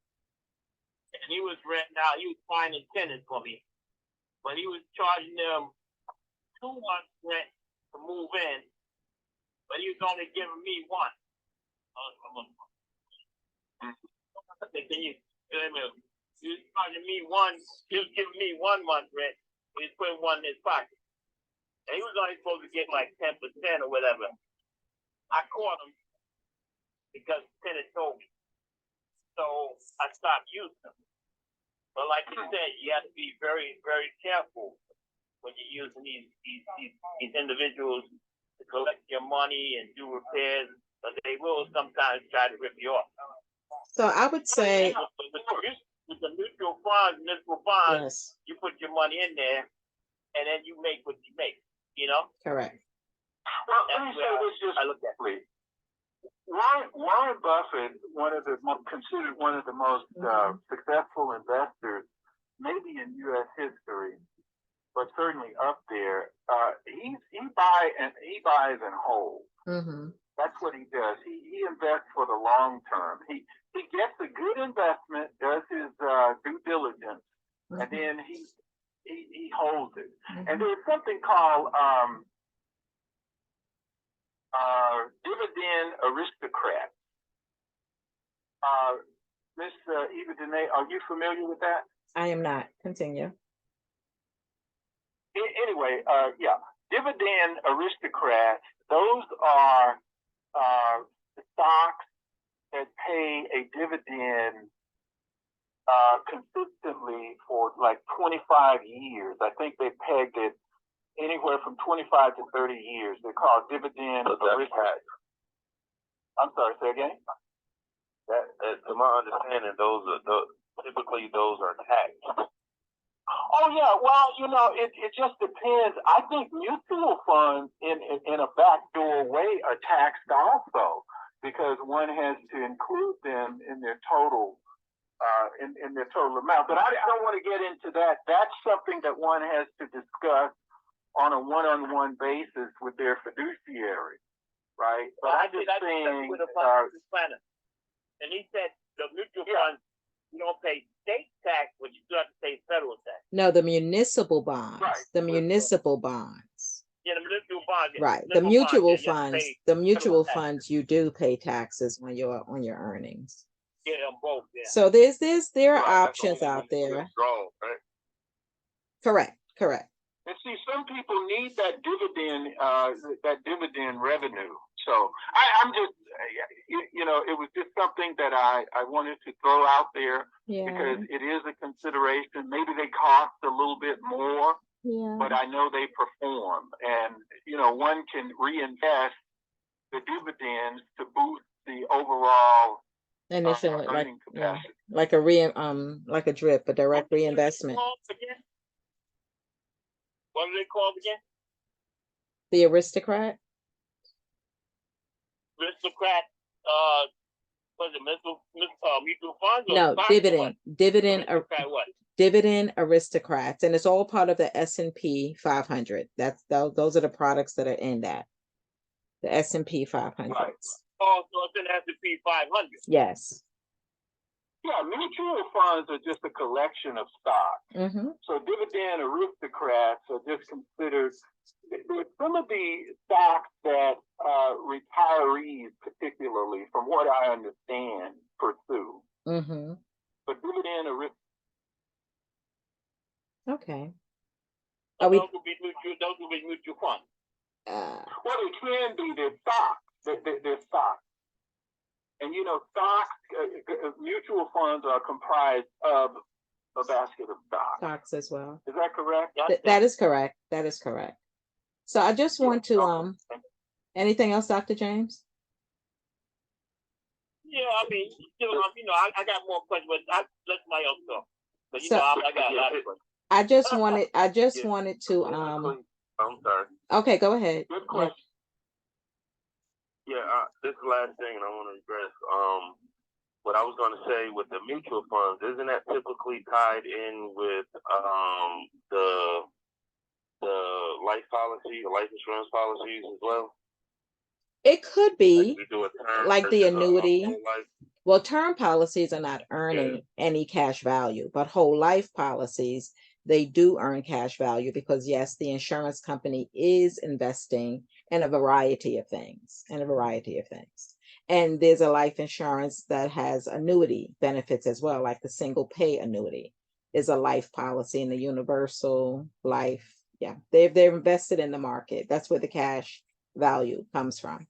and he was renting out. He was finding tenants for me, but he was charging them 2 months rent to move in, but he was only giving me one. He was charging me one. He was giving me 1 month rent. He was putting one in his pocket, and he was only supposed to get like 10% or whatever. I caught him because the tenant told me, so I stopped using them. But like you said, you have to be very, very careful when you're using these individuals to collect your money and do repairs, but they will sometimes try to rip you off. so I would say, with the mutual bonds, you put your money in there, and then you make what you make. Correct. Well, let me say this just quickly. Warren Buffett, considered one of the most successful investors, maybe in U.S. history, but certainly up there. He buys and holds. That's what he does. He invests for the long term. He gets a good investment, does his due diligence, and then he holds it. And there's something called dividend aristocrats. Miss Evadyne, are you familiar with that? I am not. Continue. Anyway, dividend aristocrats. Those are stocks that pay a dividend consistently for like 25 years. I think they pegged it anywhere from 25 to 30 years. They're called dividend aristocrats. I'm sorry, say again? That, to my understanding, typically those are taxed. Oh yeah, well, it just depends. I think mutual funds in a backdoor way are taxed also, because one has to include them in their total in their total amount. But I don't want to get into that. That's something that one has to discuss on a one-on-one basis with their fiduciary, right? But I'm just saying. And he said the mutual funds, you don't pay state tax, but you still have to pay federal tax. No, the municipal bonds. Right. The municipal bonds. Yeah, the municipal bonds. Right. The mutual funds. The mutual funds, you do pay taxes on your earnings. Yeah, both. Yeah. So there are options out there. Correct. And see, some people need that dividend revenue. So I'm just, it was just something that I wanted to throw out there, because it is a consideration. Maybe they cost a little bit more, but I know they perform. And, one can reinvest the dividends to boost the overall Initial, like, earning yeah, capacity. like a drip, a direct reinvestment. What are they called again? The aristocrat? Aristocrat, was it mutual funds or No, stocks or what? dividend, Aristocrat what? dividend aristocrats, and it's all part of the S&P 500. Those are the products that are in that. The S&P 500. Right. Oh, so it's an S&P 500. Yes. Yeah, mutual funds are just a collection of stocks. Mm-hmm. So dividend aristocrats are just considered, some of the stocks that retirees, particularly, from what I understand, pursue. Mm-hmm. But dividend aristocrats. Okay. So Are we? those will be mutual funds. Well, it can be their stocks. Their stocks. And you know, stocks, mutual funds are comprised of a basket of stocks. Stocks as well. Is that correct? That is correct. That is correct. So I just want to Okay. anything else, Dr. James? Yeah, I mean, you know, I got more questions, but I let somebody else go. But you So- know, I got a lot of questions. I just Yeah. wanted to I'm sorry. okay, go ahead. Good question. Yeah, this is the last thing, and I want to address what I was going to say with the mutual funds. Isn't that typically tied in with the life policy, the life insurance policies as well? It could be We do a term like the versus a annuity. whole life. Well, term policies are not earning any cash value, but whole life policies, they do earn cash value because yes, the insurance company is investing in a variety of things, And there's a life insurance that has annuity benefits as well, like the single pay annuity is a life policy, and the universal life. Yeah, they're invested in the market. That's where the cash value comes from,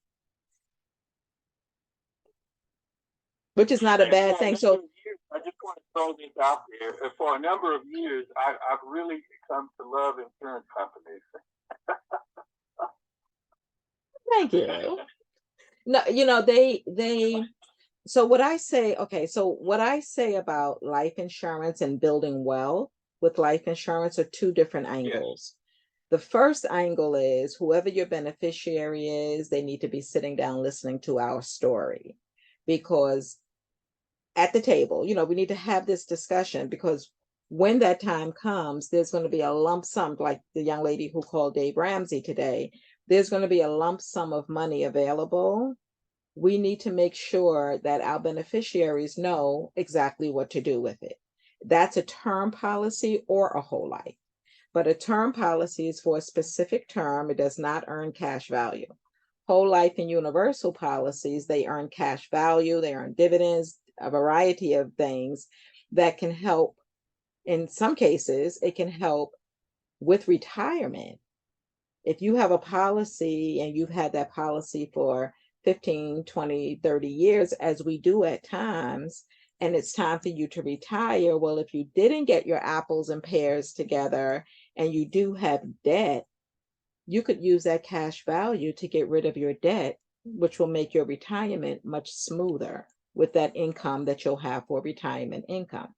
which is not a bad thing. So I just want to throw this out there. For a number of years, I've really come to love insurance companies. thank you. No, you know, so what I say, okay, so what I say about life insurance and building wealth with life insurance are two different angles. The first angle is whoever your beneficiary is, they need to be sitting down listening to our story, because at the table, you know, we need to have this discussion, because when that time comes, there's going to be a lump sum, like the young lady who called Dave Ramsey today, there's going to be a lump sum of money available. We need to make sure that our beneficiaries know exactly what to do with it. That's a term policy or a whole life. But a term policy is for a specific term. It does not earn cash value. Whole life and universal policies, they earn cash value, they earn dividends, a variety of things that can help. In some cases, it can help with retirement. If you have a policy and you've had that policy for 15, 20, 30 years, as we do at times, and it's time for you to retire, well, if you didn't get your apples and pears together and you do have debt, you could use that cash value to get rid of your debt, which will make your retirement much smoother with that income that you'll have for retirement income.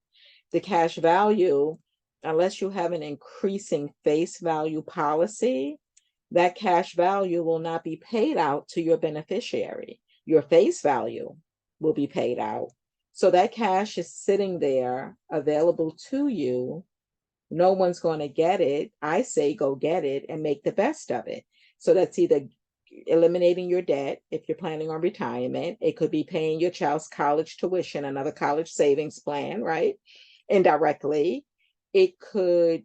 The cash value, unless you have an increasing face value policy, that cash value will not be paid out to your beneficiary. Your face value will be paid out. So that cash is sitting there available to you. No one's going to get it. I say go get it and make the best of it. So that's either eliminating your debt if you're planning on retirement. It could be paying your child's college tuition, another college savings plan, right? Indirectly. It could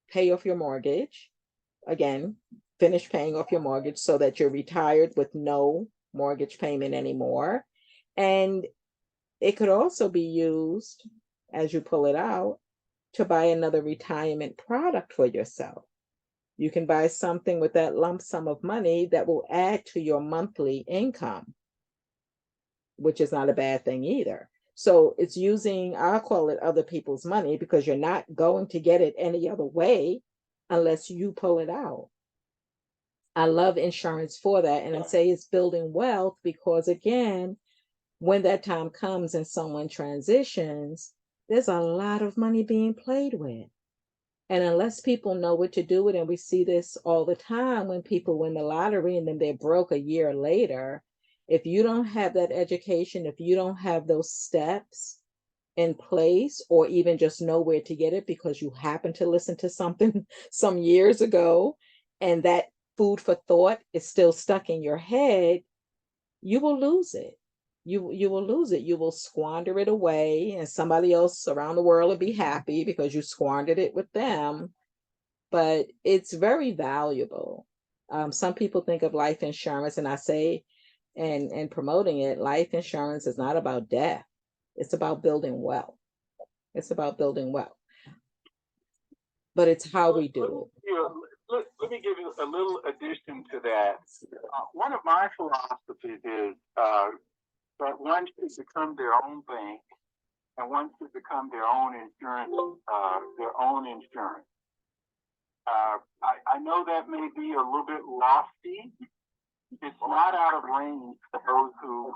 pay off your mortgage. Again, finish paying off your mortgage so that you're retired with no mortgage payment anymore. And it could also be used, as you pull it out, to buy another retirement product for yourself. You can buy something with that lump sum of money that will add to your monthly income, which is not a bad thing either. So it's using, I'll call it other people's money, because you're not going to get it any other way unless you pull it out. I love insurance for that. And I say it's building wealth because, again, when that time comes and someone transitions, there's a lot of money being played with. And unless people know what to do with it, and we see this all the time when people win the lottery and then they're broke a year later, if you don't have that education, if you don't have those steps in place, or even just know where to get it because you happen to listen to something some years ago, and that food for thought is still stuck in your head, you will lose it. You will lose it. You will squander it away, and somebody else around the world will be happy because you squandered it with them. But it's very valuable. Some people think of life insurance, and I say, and promoting it, life insurance is not about death. It's about building wealth. It's about building wealth. But it's how we do it. Let me give you a little addition to that. One of my philosophies is that one should become their own bank, and one should become their own insurance. I know that may be a little bit lofty. It's not out of range for those who.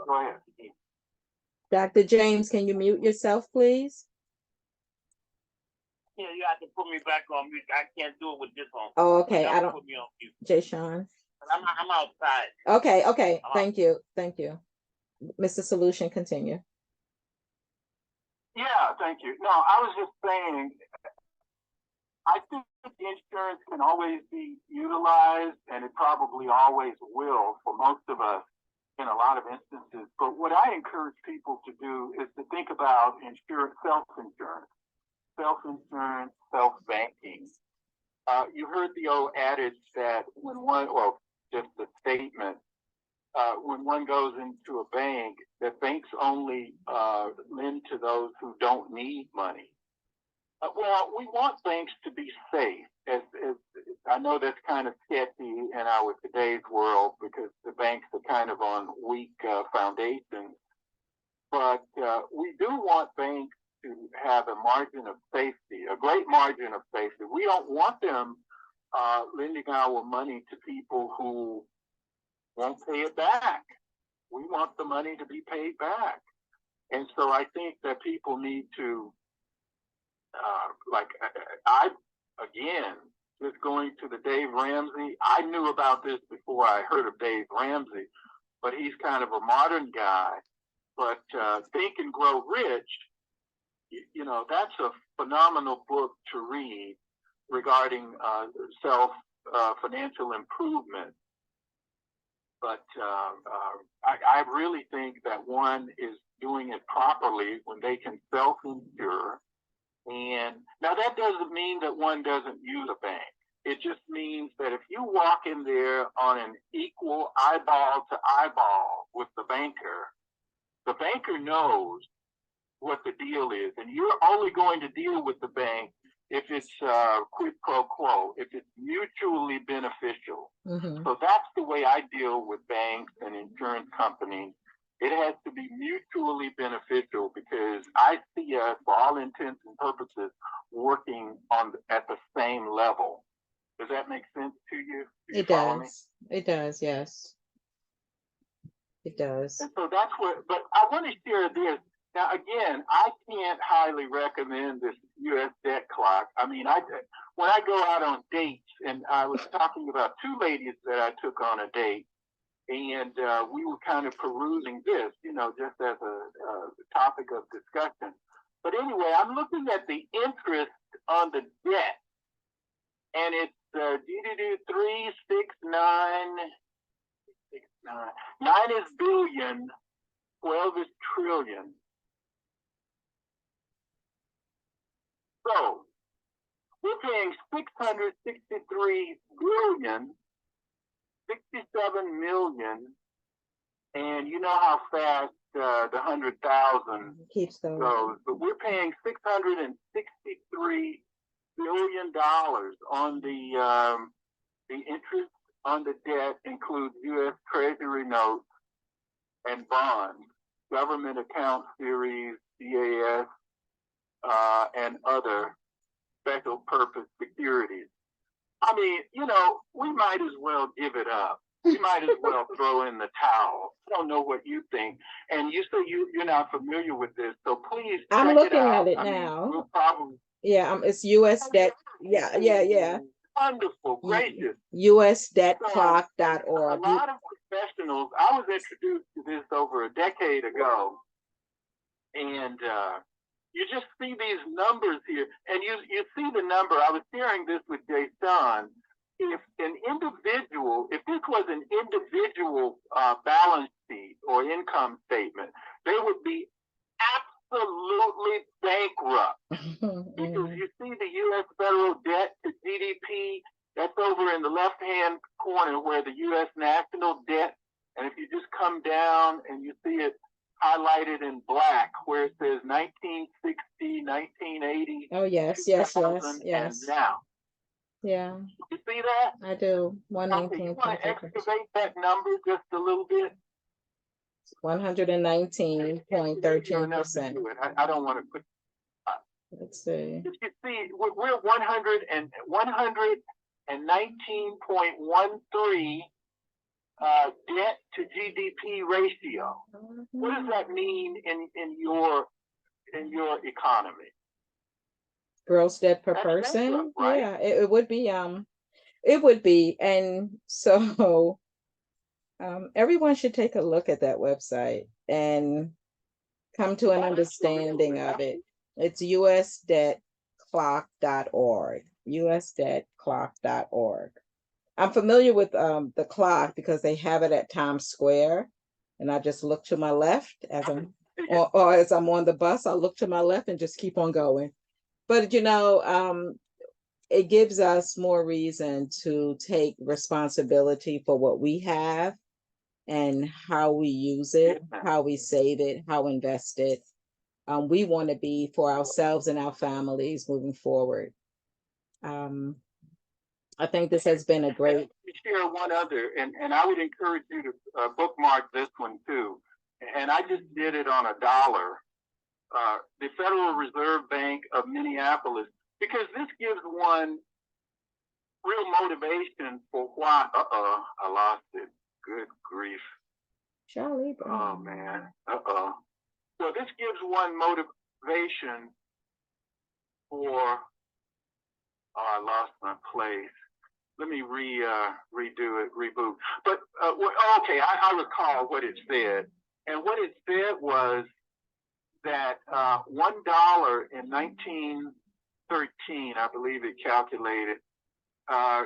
Go ahead. Dr. James, can you mute yourself, please? Yeah, you have to put me back on mute. I can't do it with this on. Oh, okay. I don't. Put me on mute. Jashon. I'm outside. Okay. Thank you. Mr. Solution, continue. Yeah, thank you. No, I was just saying, I think the insurance can always be utilized, and it probably always will for most of us in a lot of instances. But what I encourage people to do is to think about self-insurance, self-banking. You heard the old adage that just a statement, when one goes into a bank, that banks only lend to those who don't need money. Well, we want banks to be safe. As I know that's kind of sketchy in our today's world because the banks are kind of on weak foundations. But we do want banks to have a margin of safety, a great margin of safety. We don't want them lending our money to people who won't pay it back. We want the money to be paid back. And so I think that people need to, just going to the Dave Ramsey, I knew about this before I heard of Dave Ramsey, but he's kind of a modern guy. But Think and Grow Rich, that's a phenomenal book to read regarding financial improvement. But I really think that one is doing it properly when they can self-insure. And now that doesn't mean that one doesn't use a bank. It just means that if you walk in there on an equal eyeball to eyeball with the banker knows what the deal is. And you're only going to deal with the bank if it's quid pro quo, if it's mutually beneficial. Mm-hmm. So that's the way I deal with banks and insurance companies. It has to be mutually beneficial because I see us, for all intents and purposes, working at the same level. Does that make sense to you? It does. It does, yes. It does. And so that's but I want to share this. Now, again, I can't highly recommend this U.S. debt clock. I mean, when I go out on dates, and I was talking about two ladies that I took on a date, and we were kind of perusing this, just as a topic of discussion. But anyway, I'm looking at the interest on the debt, and it's DDD 369. 9 is billion, 12 is trillion. So we're paying 663 billion, 67 million, and you know how fast the 100,000 keeps going. goes. But we're paying $663 billion on the interest on the debt includes U.S. Treasury notes and bonds, government account series, CAS, and other special purpose securities. I mean, we might as well give it up. you might as well throw in the towel. I don't know what you think. And you say you're not familiar with this, so please I'm check looking it out. at it I mean, now. we'll probably. Yeah, it's US debt. Yeah. Wonderful, gracious. USdebtclock.org. A lot of professionals, I was introduced to this over a decade ago, and you just see these numbers here, and you see the number. I was sharing this with Jashon. If this was an individual balance sheet or income statement, they would be absolutely bankrupt. Because you see the U.S. federal debt to GDP, that's over in the left-hand corner where the U.S. national debt, and if you just come down and you see it highlighted in black where it says 1960, 1980. Oh, yes. And now. Yeah. You see that? I do. Okay, you want to excavate that number just a little bit? 119.13%. I don't want to put. Let's see. You see, we're 119.13 debt to GDP ratio. What does that mean in your economy? Gross debt per That's person? bankrupt, right? Yeah, it would be. It would be, and so everyone should take a look at that website and come to an understanding of it. It's usdebtclock.org. usdebtclock.org. I'm familiar with the clock because they have it at Times Square, and I just look to my left as I'm or as I'm on the bus. I look to my left and just keep on going. But it gives us more reason to take responsibility for what we have and how we use it, how we save it, how we invest it. We want to be for ourselves and our families moving forward. I think this has been a great. Let me share one other, and I would encourage you to bookmark this one too. And I just did it on $1. The Federal Reserve Bank of Minneapolis, because this gives one real motivation for why. I lost it. Good grief. Charlie. Oh man. So this gives one motivation for. Oh, I lost my place. Let me redo it, reboot. But okay, I recall what it said, and what it said was that $1 in 1913, I believe it calculated,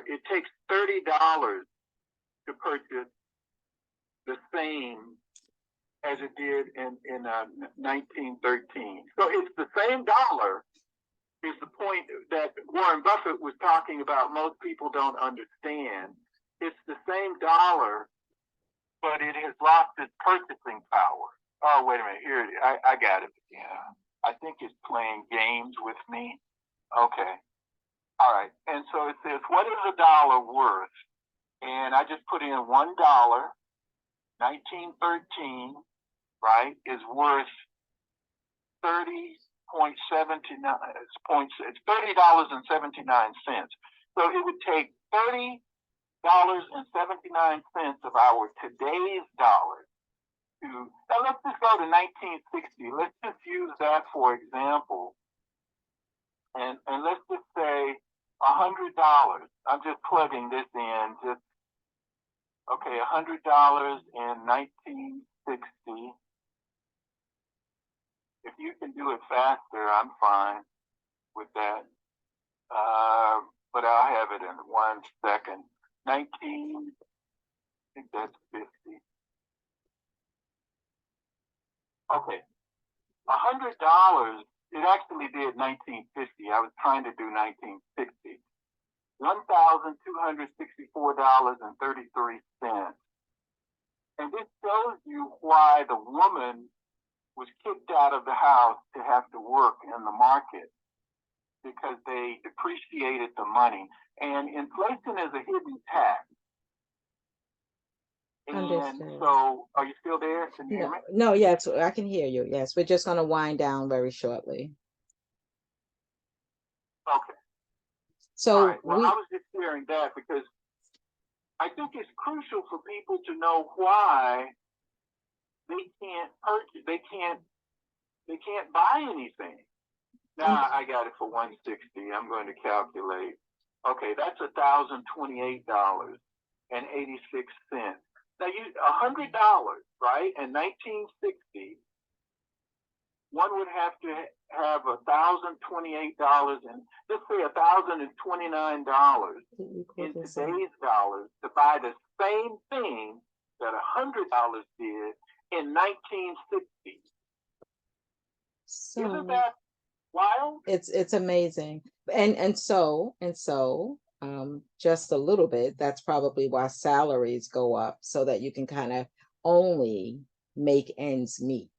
it takes $30 to purchase the same as it did in 1913. So it's the same dollar. Is the point that Warren Buffett was talking about most people don't understand. It's the same dollar, but it has lost its purchasing power. Oh, wait a minute. Here, I got it. Yeah. I think it's playing games with me. Okay. All right. And so it says, what is a dollar worth? And I just put in $1, 1913, right, is worth 30.79. It's $30.79. So it would take $30.79 of our today's dollars to. Now let's just go to 1960. Let's just use that for example, and let's just say $100. I'm just plugging this in. Just okay, $100 in 1960. If you can do it faster, I'm fine with that. But I'll have it in 1 second. 19, I think that's 50. Okay. $100, it actually did 1950. I was trying to do 1960. $1,264.33. And this shows you why the woman was kicked out of the house to have to work in the market, because they depreciated the money. And inflation is a hidden tax. And Understood. so, are you still there? Can you hear me? No, yes, I can hear you. Yes, we're just going to wind down very shortly. Okay. So all right. Well, I was just sharing that because I think it's crucial for people to know why they can't purchase, they can't buy anything. Now I got it for $160. I'm going to calculate. Okay, that's $1,028.86. Now $100, right? In 1960, one would have to have $1,028 and let's say $1,029 in today's dollars to buy the same thing that $100 did in 1960. So isn't that wild? it's amazing. And so just a little bit, that's probably why salaries go up, so that you can kind of only make ends meet.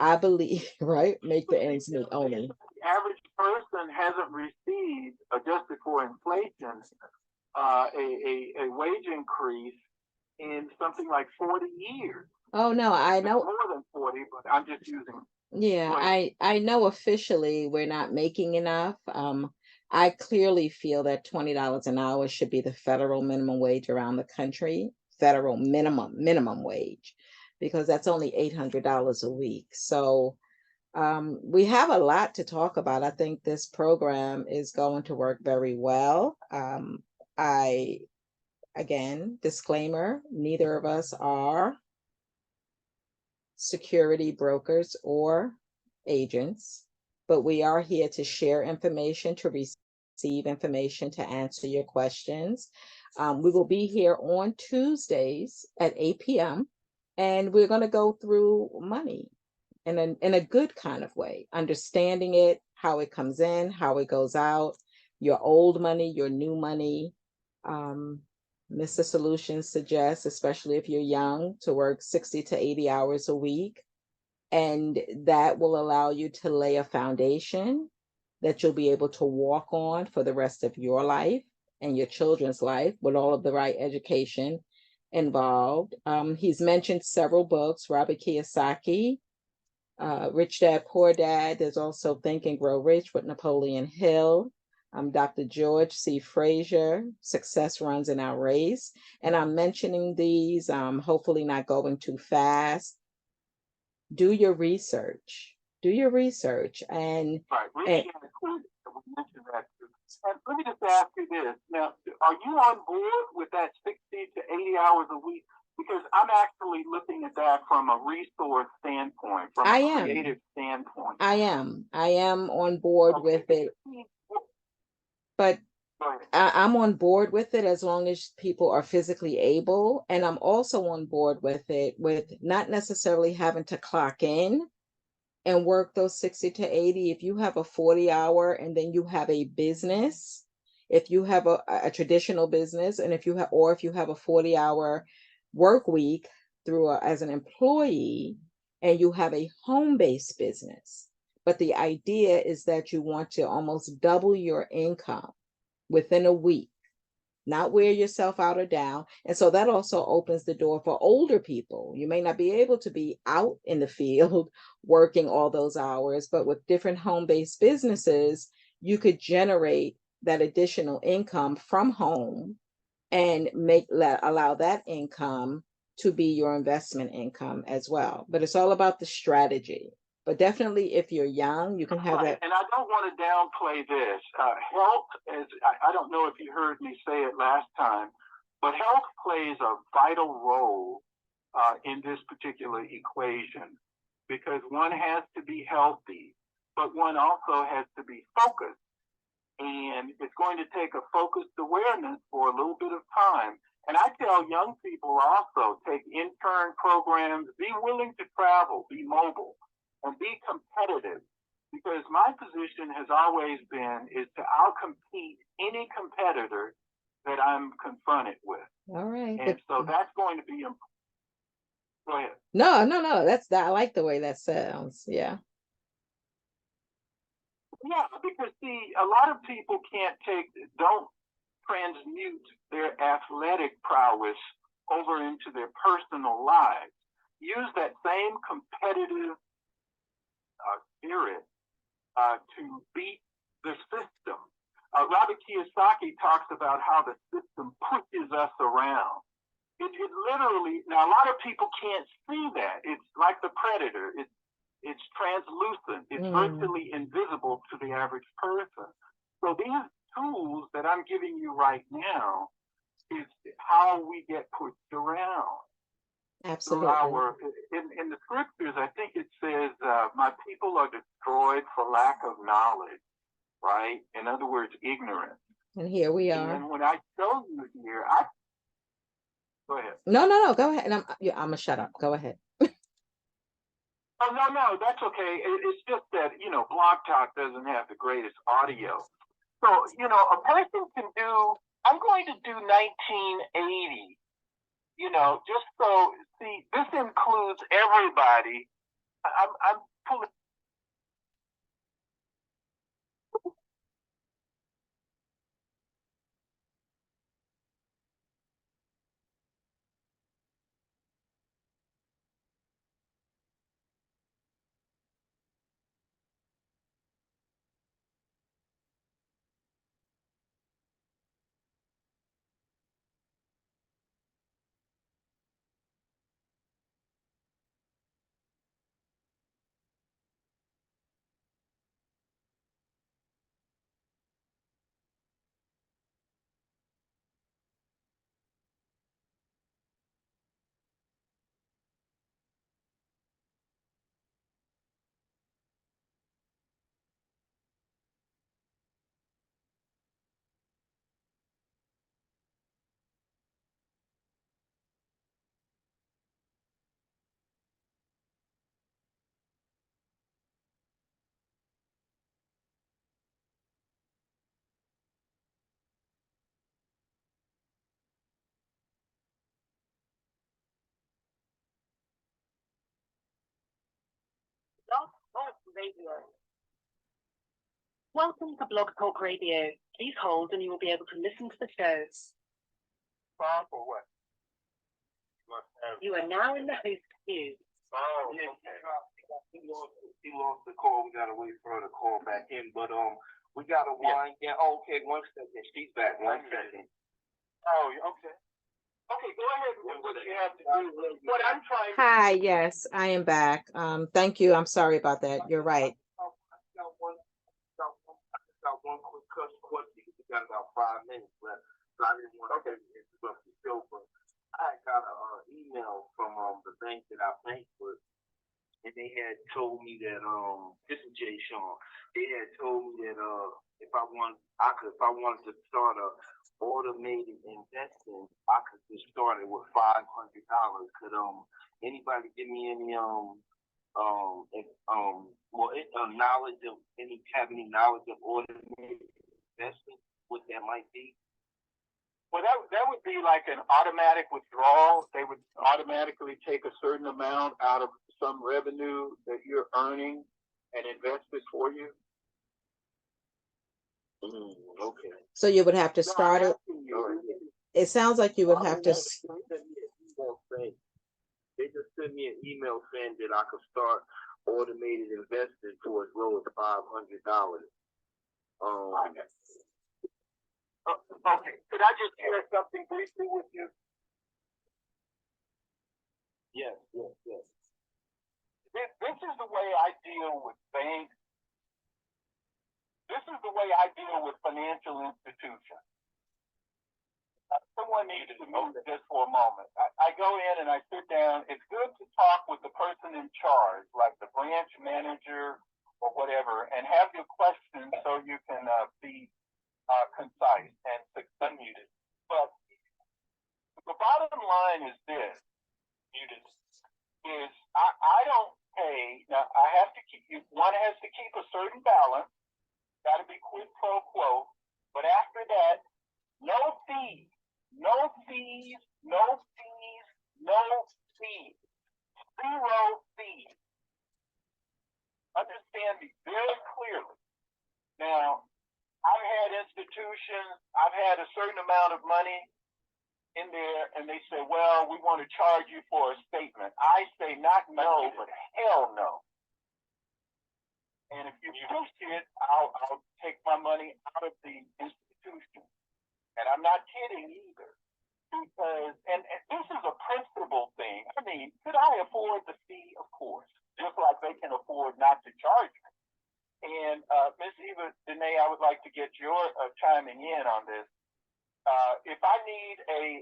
I believe, right? Make the ends meet only. The average person hasn't received, adjusted for inflation, a wage increase in something like 40 years. Oh no, I know. More than 40, but I'm just using. Yeah, I know officially we're not making enough. I clearly feel that $20 an hour should be the federal minimum wage around the country, federal minimum wage, because that's only $800 a week. So we have a lot to talk about. I think this program is going to work very well. Again, disclaimer, neither of us are security brokers or agents, but we are here to share information, to receive information, to answer your questions. We will be here on Tuesdays at 8 p.m. and we're going to go through money in a good kind of way, understanding it, how it comes in, how it goes out, your old money, your new money. Mr.Solution suggests, especially if you're young, to work 60 to 80 hours a week. And that will allow you to lay a foundation that you'll be able to walk on for the rest of your life and your children's life, with all of the right education involved. He's mentioned several books, Robert Kiyosaki, Rich Dad, Poor Dad. There's also Think and Grow Rich with Napoleon Hill. Dr. George C. Frazier, Success Runs in Our Race. And I'm mentioning these, hopefully not going too fast. Do your research. Do your research. And, right. We mentioned that too. And let me just ask you this. Now, are you on board with that 60 to 80 hours a week? Because I'm actually looking at that from a resource standpoint, from a creative standpoint. I am on board with it. But I'm on board with it as long as people are physically able. And I'm also on board with it with not necessarily having to clock in and work those 60 to 80. If you have a 40-hour and then you have a business, if you have a traditional business, and if you have a 40-hour work week as an employee, and you have a home-based business, but the idea is that you want to almost double your income within a week, not wear yourself out or down. And so that also opens the door for older people. You may not be able to be out in the field working all those hours, but with different home-based businesses, you could generate that additional income from home and allow that income to be your investment income as well. But it's all about the strategy. But definitely, if you're young, you can have that. And I don't want to downplay this. Health, I don't know if you heard me say it last time, but health plays a vital role in this particular equation, because one has to be healthy, but one also has to be focused. And it's going to take a focused awareness for a little bit of time. And I tell young people also, take intern programs, be willing to travel, be mobile, and be competitive, because my position has always been is to outcompete any competitor that I'm confronted with. All right. And so that's going to be important. Go ahead. No. I like the way that sounds. Yeah. Yeah, because see, a lot of people don't transmute their athletic prowess over into their personal lives. Use that same competitive spirit to beat the system. Robert Kiyosaki talks about how the system pushes us around. It literally, now a lot of people can't see that. It's like the predator. It's translucent. It's virtually invisible to the average person. So these tools that I'm giving you right now is how we get pushed around. Absolutely. In the scriptures, I think it says, my people are destroyed for lack of knowledge, right? In other words, ignorance. And here we are. And when I show you here, go ahead. No, go ahead. And I'm gonna shut up. Go ahead. Oh, no, that's okay. It's just that, Blog Talk doesn't have the greatest audio. So, a person can do, I'm going to do 1980, just so, see, this includes everybody. I'm pulling. Radio. Welcome to Blog Talk Radio. Please hold and you will be able to listen to the show. Bob or what? You are now in the host queue. Oh, yeah. He lost the call. We gotta wait for her to call back in. But we gotta wind down. Oh, okay, 1 second. She's back. 1 second. Oh, okay. Okay, go ahead and do what you have to do. What I'm trying to Hi, yes, I am back. Thank you. I'm sorry about that. You're right. Got one quick question. We got about 5 minutes left, so I didn't want to interrupt the show. But I got an email from the bank that I bank with, and they had told me that this is Jashon. They had told me that if I wanted to start a automated investing, I could just start it with $500. Could anybody give me any knowledge of have any knowledge of automated investing? What that might be? Well, that would be like an automatic withdrawal. They would automatically take a certain amount out of some revenue that you're earning and invest it for you. Okay. So you would have to start it. It sounds like you would have to. They just sent me an email saying that I could start automated investing for as low as $500. Okay. Could I just share something briefly with you? Yes. This is the way I deal with banks. This is the way I deal with financial institutions. Someone needed to move this for a moment. I go in and I sit down. It's good to talk with the person in charge, like the branch manager or whatever, and have your questions so you can be concise and unmuted. But the bottom line is this, muted, is I don't pay. Now, I have to keep, one has to keep a certain balance, got to be quid pro quo, but after that, no fees. No fees, no fees, no fees. 0 fees. Understand me very clearly. Now, I've had institutions, I've had a certain amount of money in there, and they say, well, we want to charge you for a statement. I say, not no, but hell no. And if you push it, I'll take my money out of the institution. And I'm not kidding either. Because, and this is a principle thing. I mean, could I afford the fee? Of course. Just like they can afford not to charge me. And Ms. Evadyne, I would like to get your chiming in on this. If I need say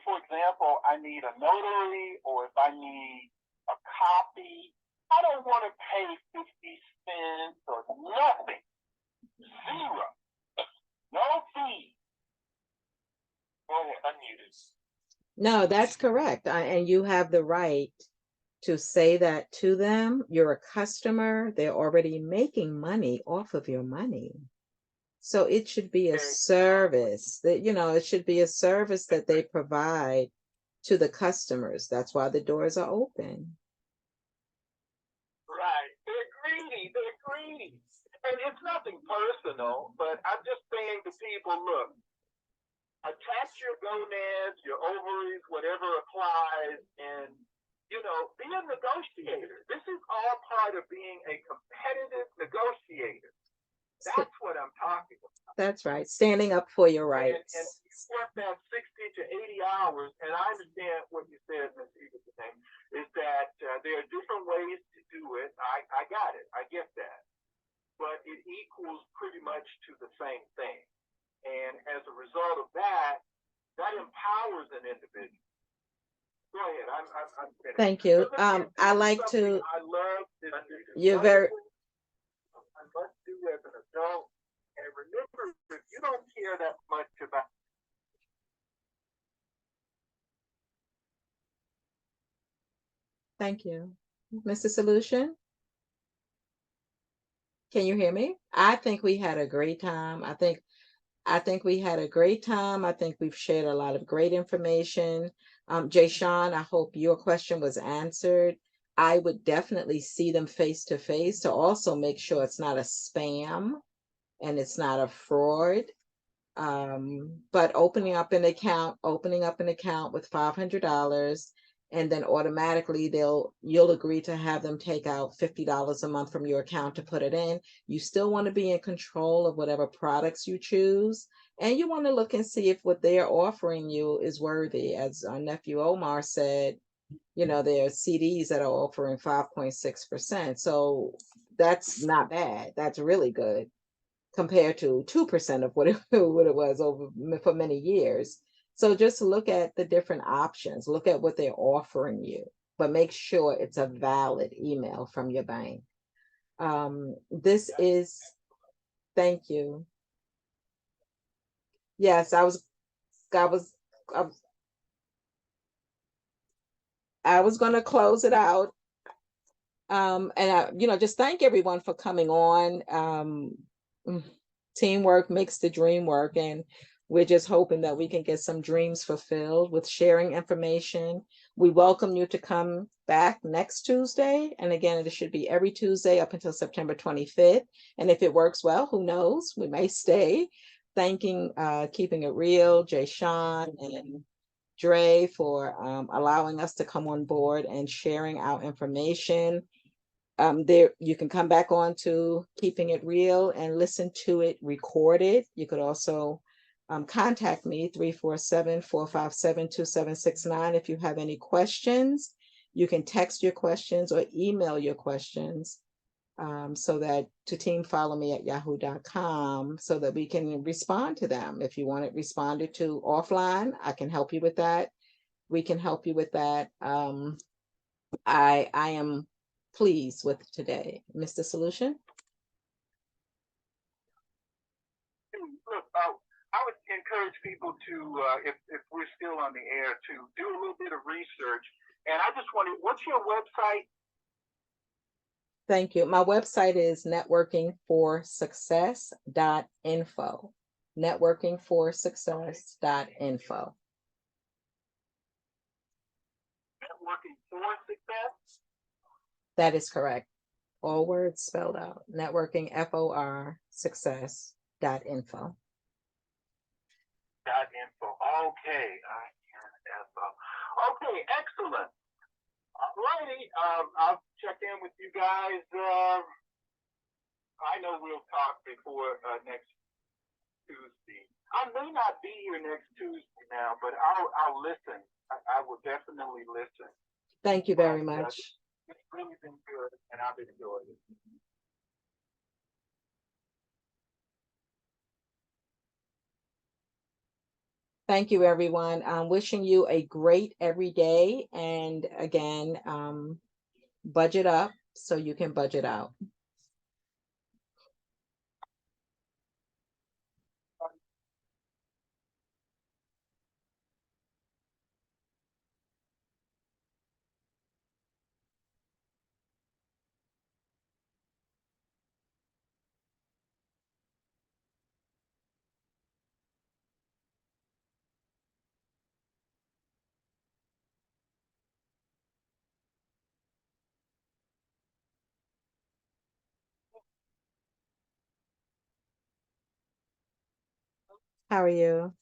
for example, I need a notary, or if I need a copy, I don't want to pay 50 cents or nothing. Zero. No fee. Go ahead, unmuted. No, that's correct. And you have the right to say that to them. You're a customer. They're already making money off of your money. So it should be a service that, it should be a service that they provide to the customers. That's why the doors are open. Right. They're greedy. They're greedy. And it's nothing personal, but I'm just saying to people, look, attach your gonads, your ovaries, whatever applies, and, be a negotiator. This is all part of being a competitive negotiator. That's what I'm talking about. That's right. Standing up for your rights. And you work that 60 to 80 hours, and I understand what you said, Ms. Evadyne, is that there are different ways to do it. I got it. I get that. But it equals pretty much to the same thing. And as a result of that, that empowers an individual. Go ahead. I'm finished. Thank you. I like to. I love this. You're very. I must do as an adult. And remember, if you don't care that much about. Thank you. Mr. Solution? Can you hear me? I think we had a great time. I think we had a great time. I think we've shared a lot of great information. Jashon, I hope your question was answered. I would definitely see them face to face to also make sure it's not a spam and it's not a fraud. But opening up an account with $500, and then automatically you'll agree to have them take out $50 a month from your account to put it in. You still want to be in control of whatever products you choose, and you want to look and see if what they're offering you is worthy. As our nephew Omar said, there are CDs that are offering 5.6%. So that's not bad. That's really good compared to 2% of what it was over for many years. So just look at the different options, look at what they're offering you, but make sure it's a valid email from your bank. Thank you. Yes, I was going to close it out. And I, just thank everyone for coming on. Teamwork makes the dream work, and we're just hoping that we can get some dreams fulfilled with sharing information. We welcome you to come back next Tuesday. And again, it should be every Tuesday up until September 25th. And if it works well, who knows, we may stay. Thanking Keeping It Real, Jashon and Dre for allowing us to come on board and sharing our information. There you can come back on to Keeping It Real and listen to it recorded. You could also contact me 347-457-2769 if you have any questions. You can text your questions or email your questions so that to teamfollowme@yahoo.com so that we can respond to them. If you want it responded to offline, I can help you with that. We can help you with that. I am pleased with today. Mr. Solution? Look, I would encourage people to, if we're still on the air, to do a little bit of research. And I just wondered, what's your website? Thank you. My website is NetworkingForSuccess.info. NetworkingForSuccess.info. Networking for Success? That is correct. All words spelled out. Networking, FOR, success.info. .info. Okay. .info. Okay, excellent. Alrighty. I'll check in with you guys I know we'll talk before next Tuesday. I may not be here next Tuesday now, but I'll listen. I will definitely listen. Thank you very much. It's really been good, and I've enjoyed it. Thank you, everyone. I'm wishing you a great every day. And again, budget up so you can budget out. How are you?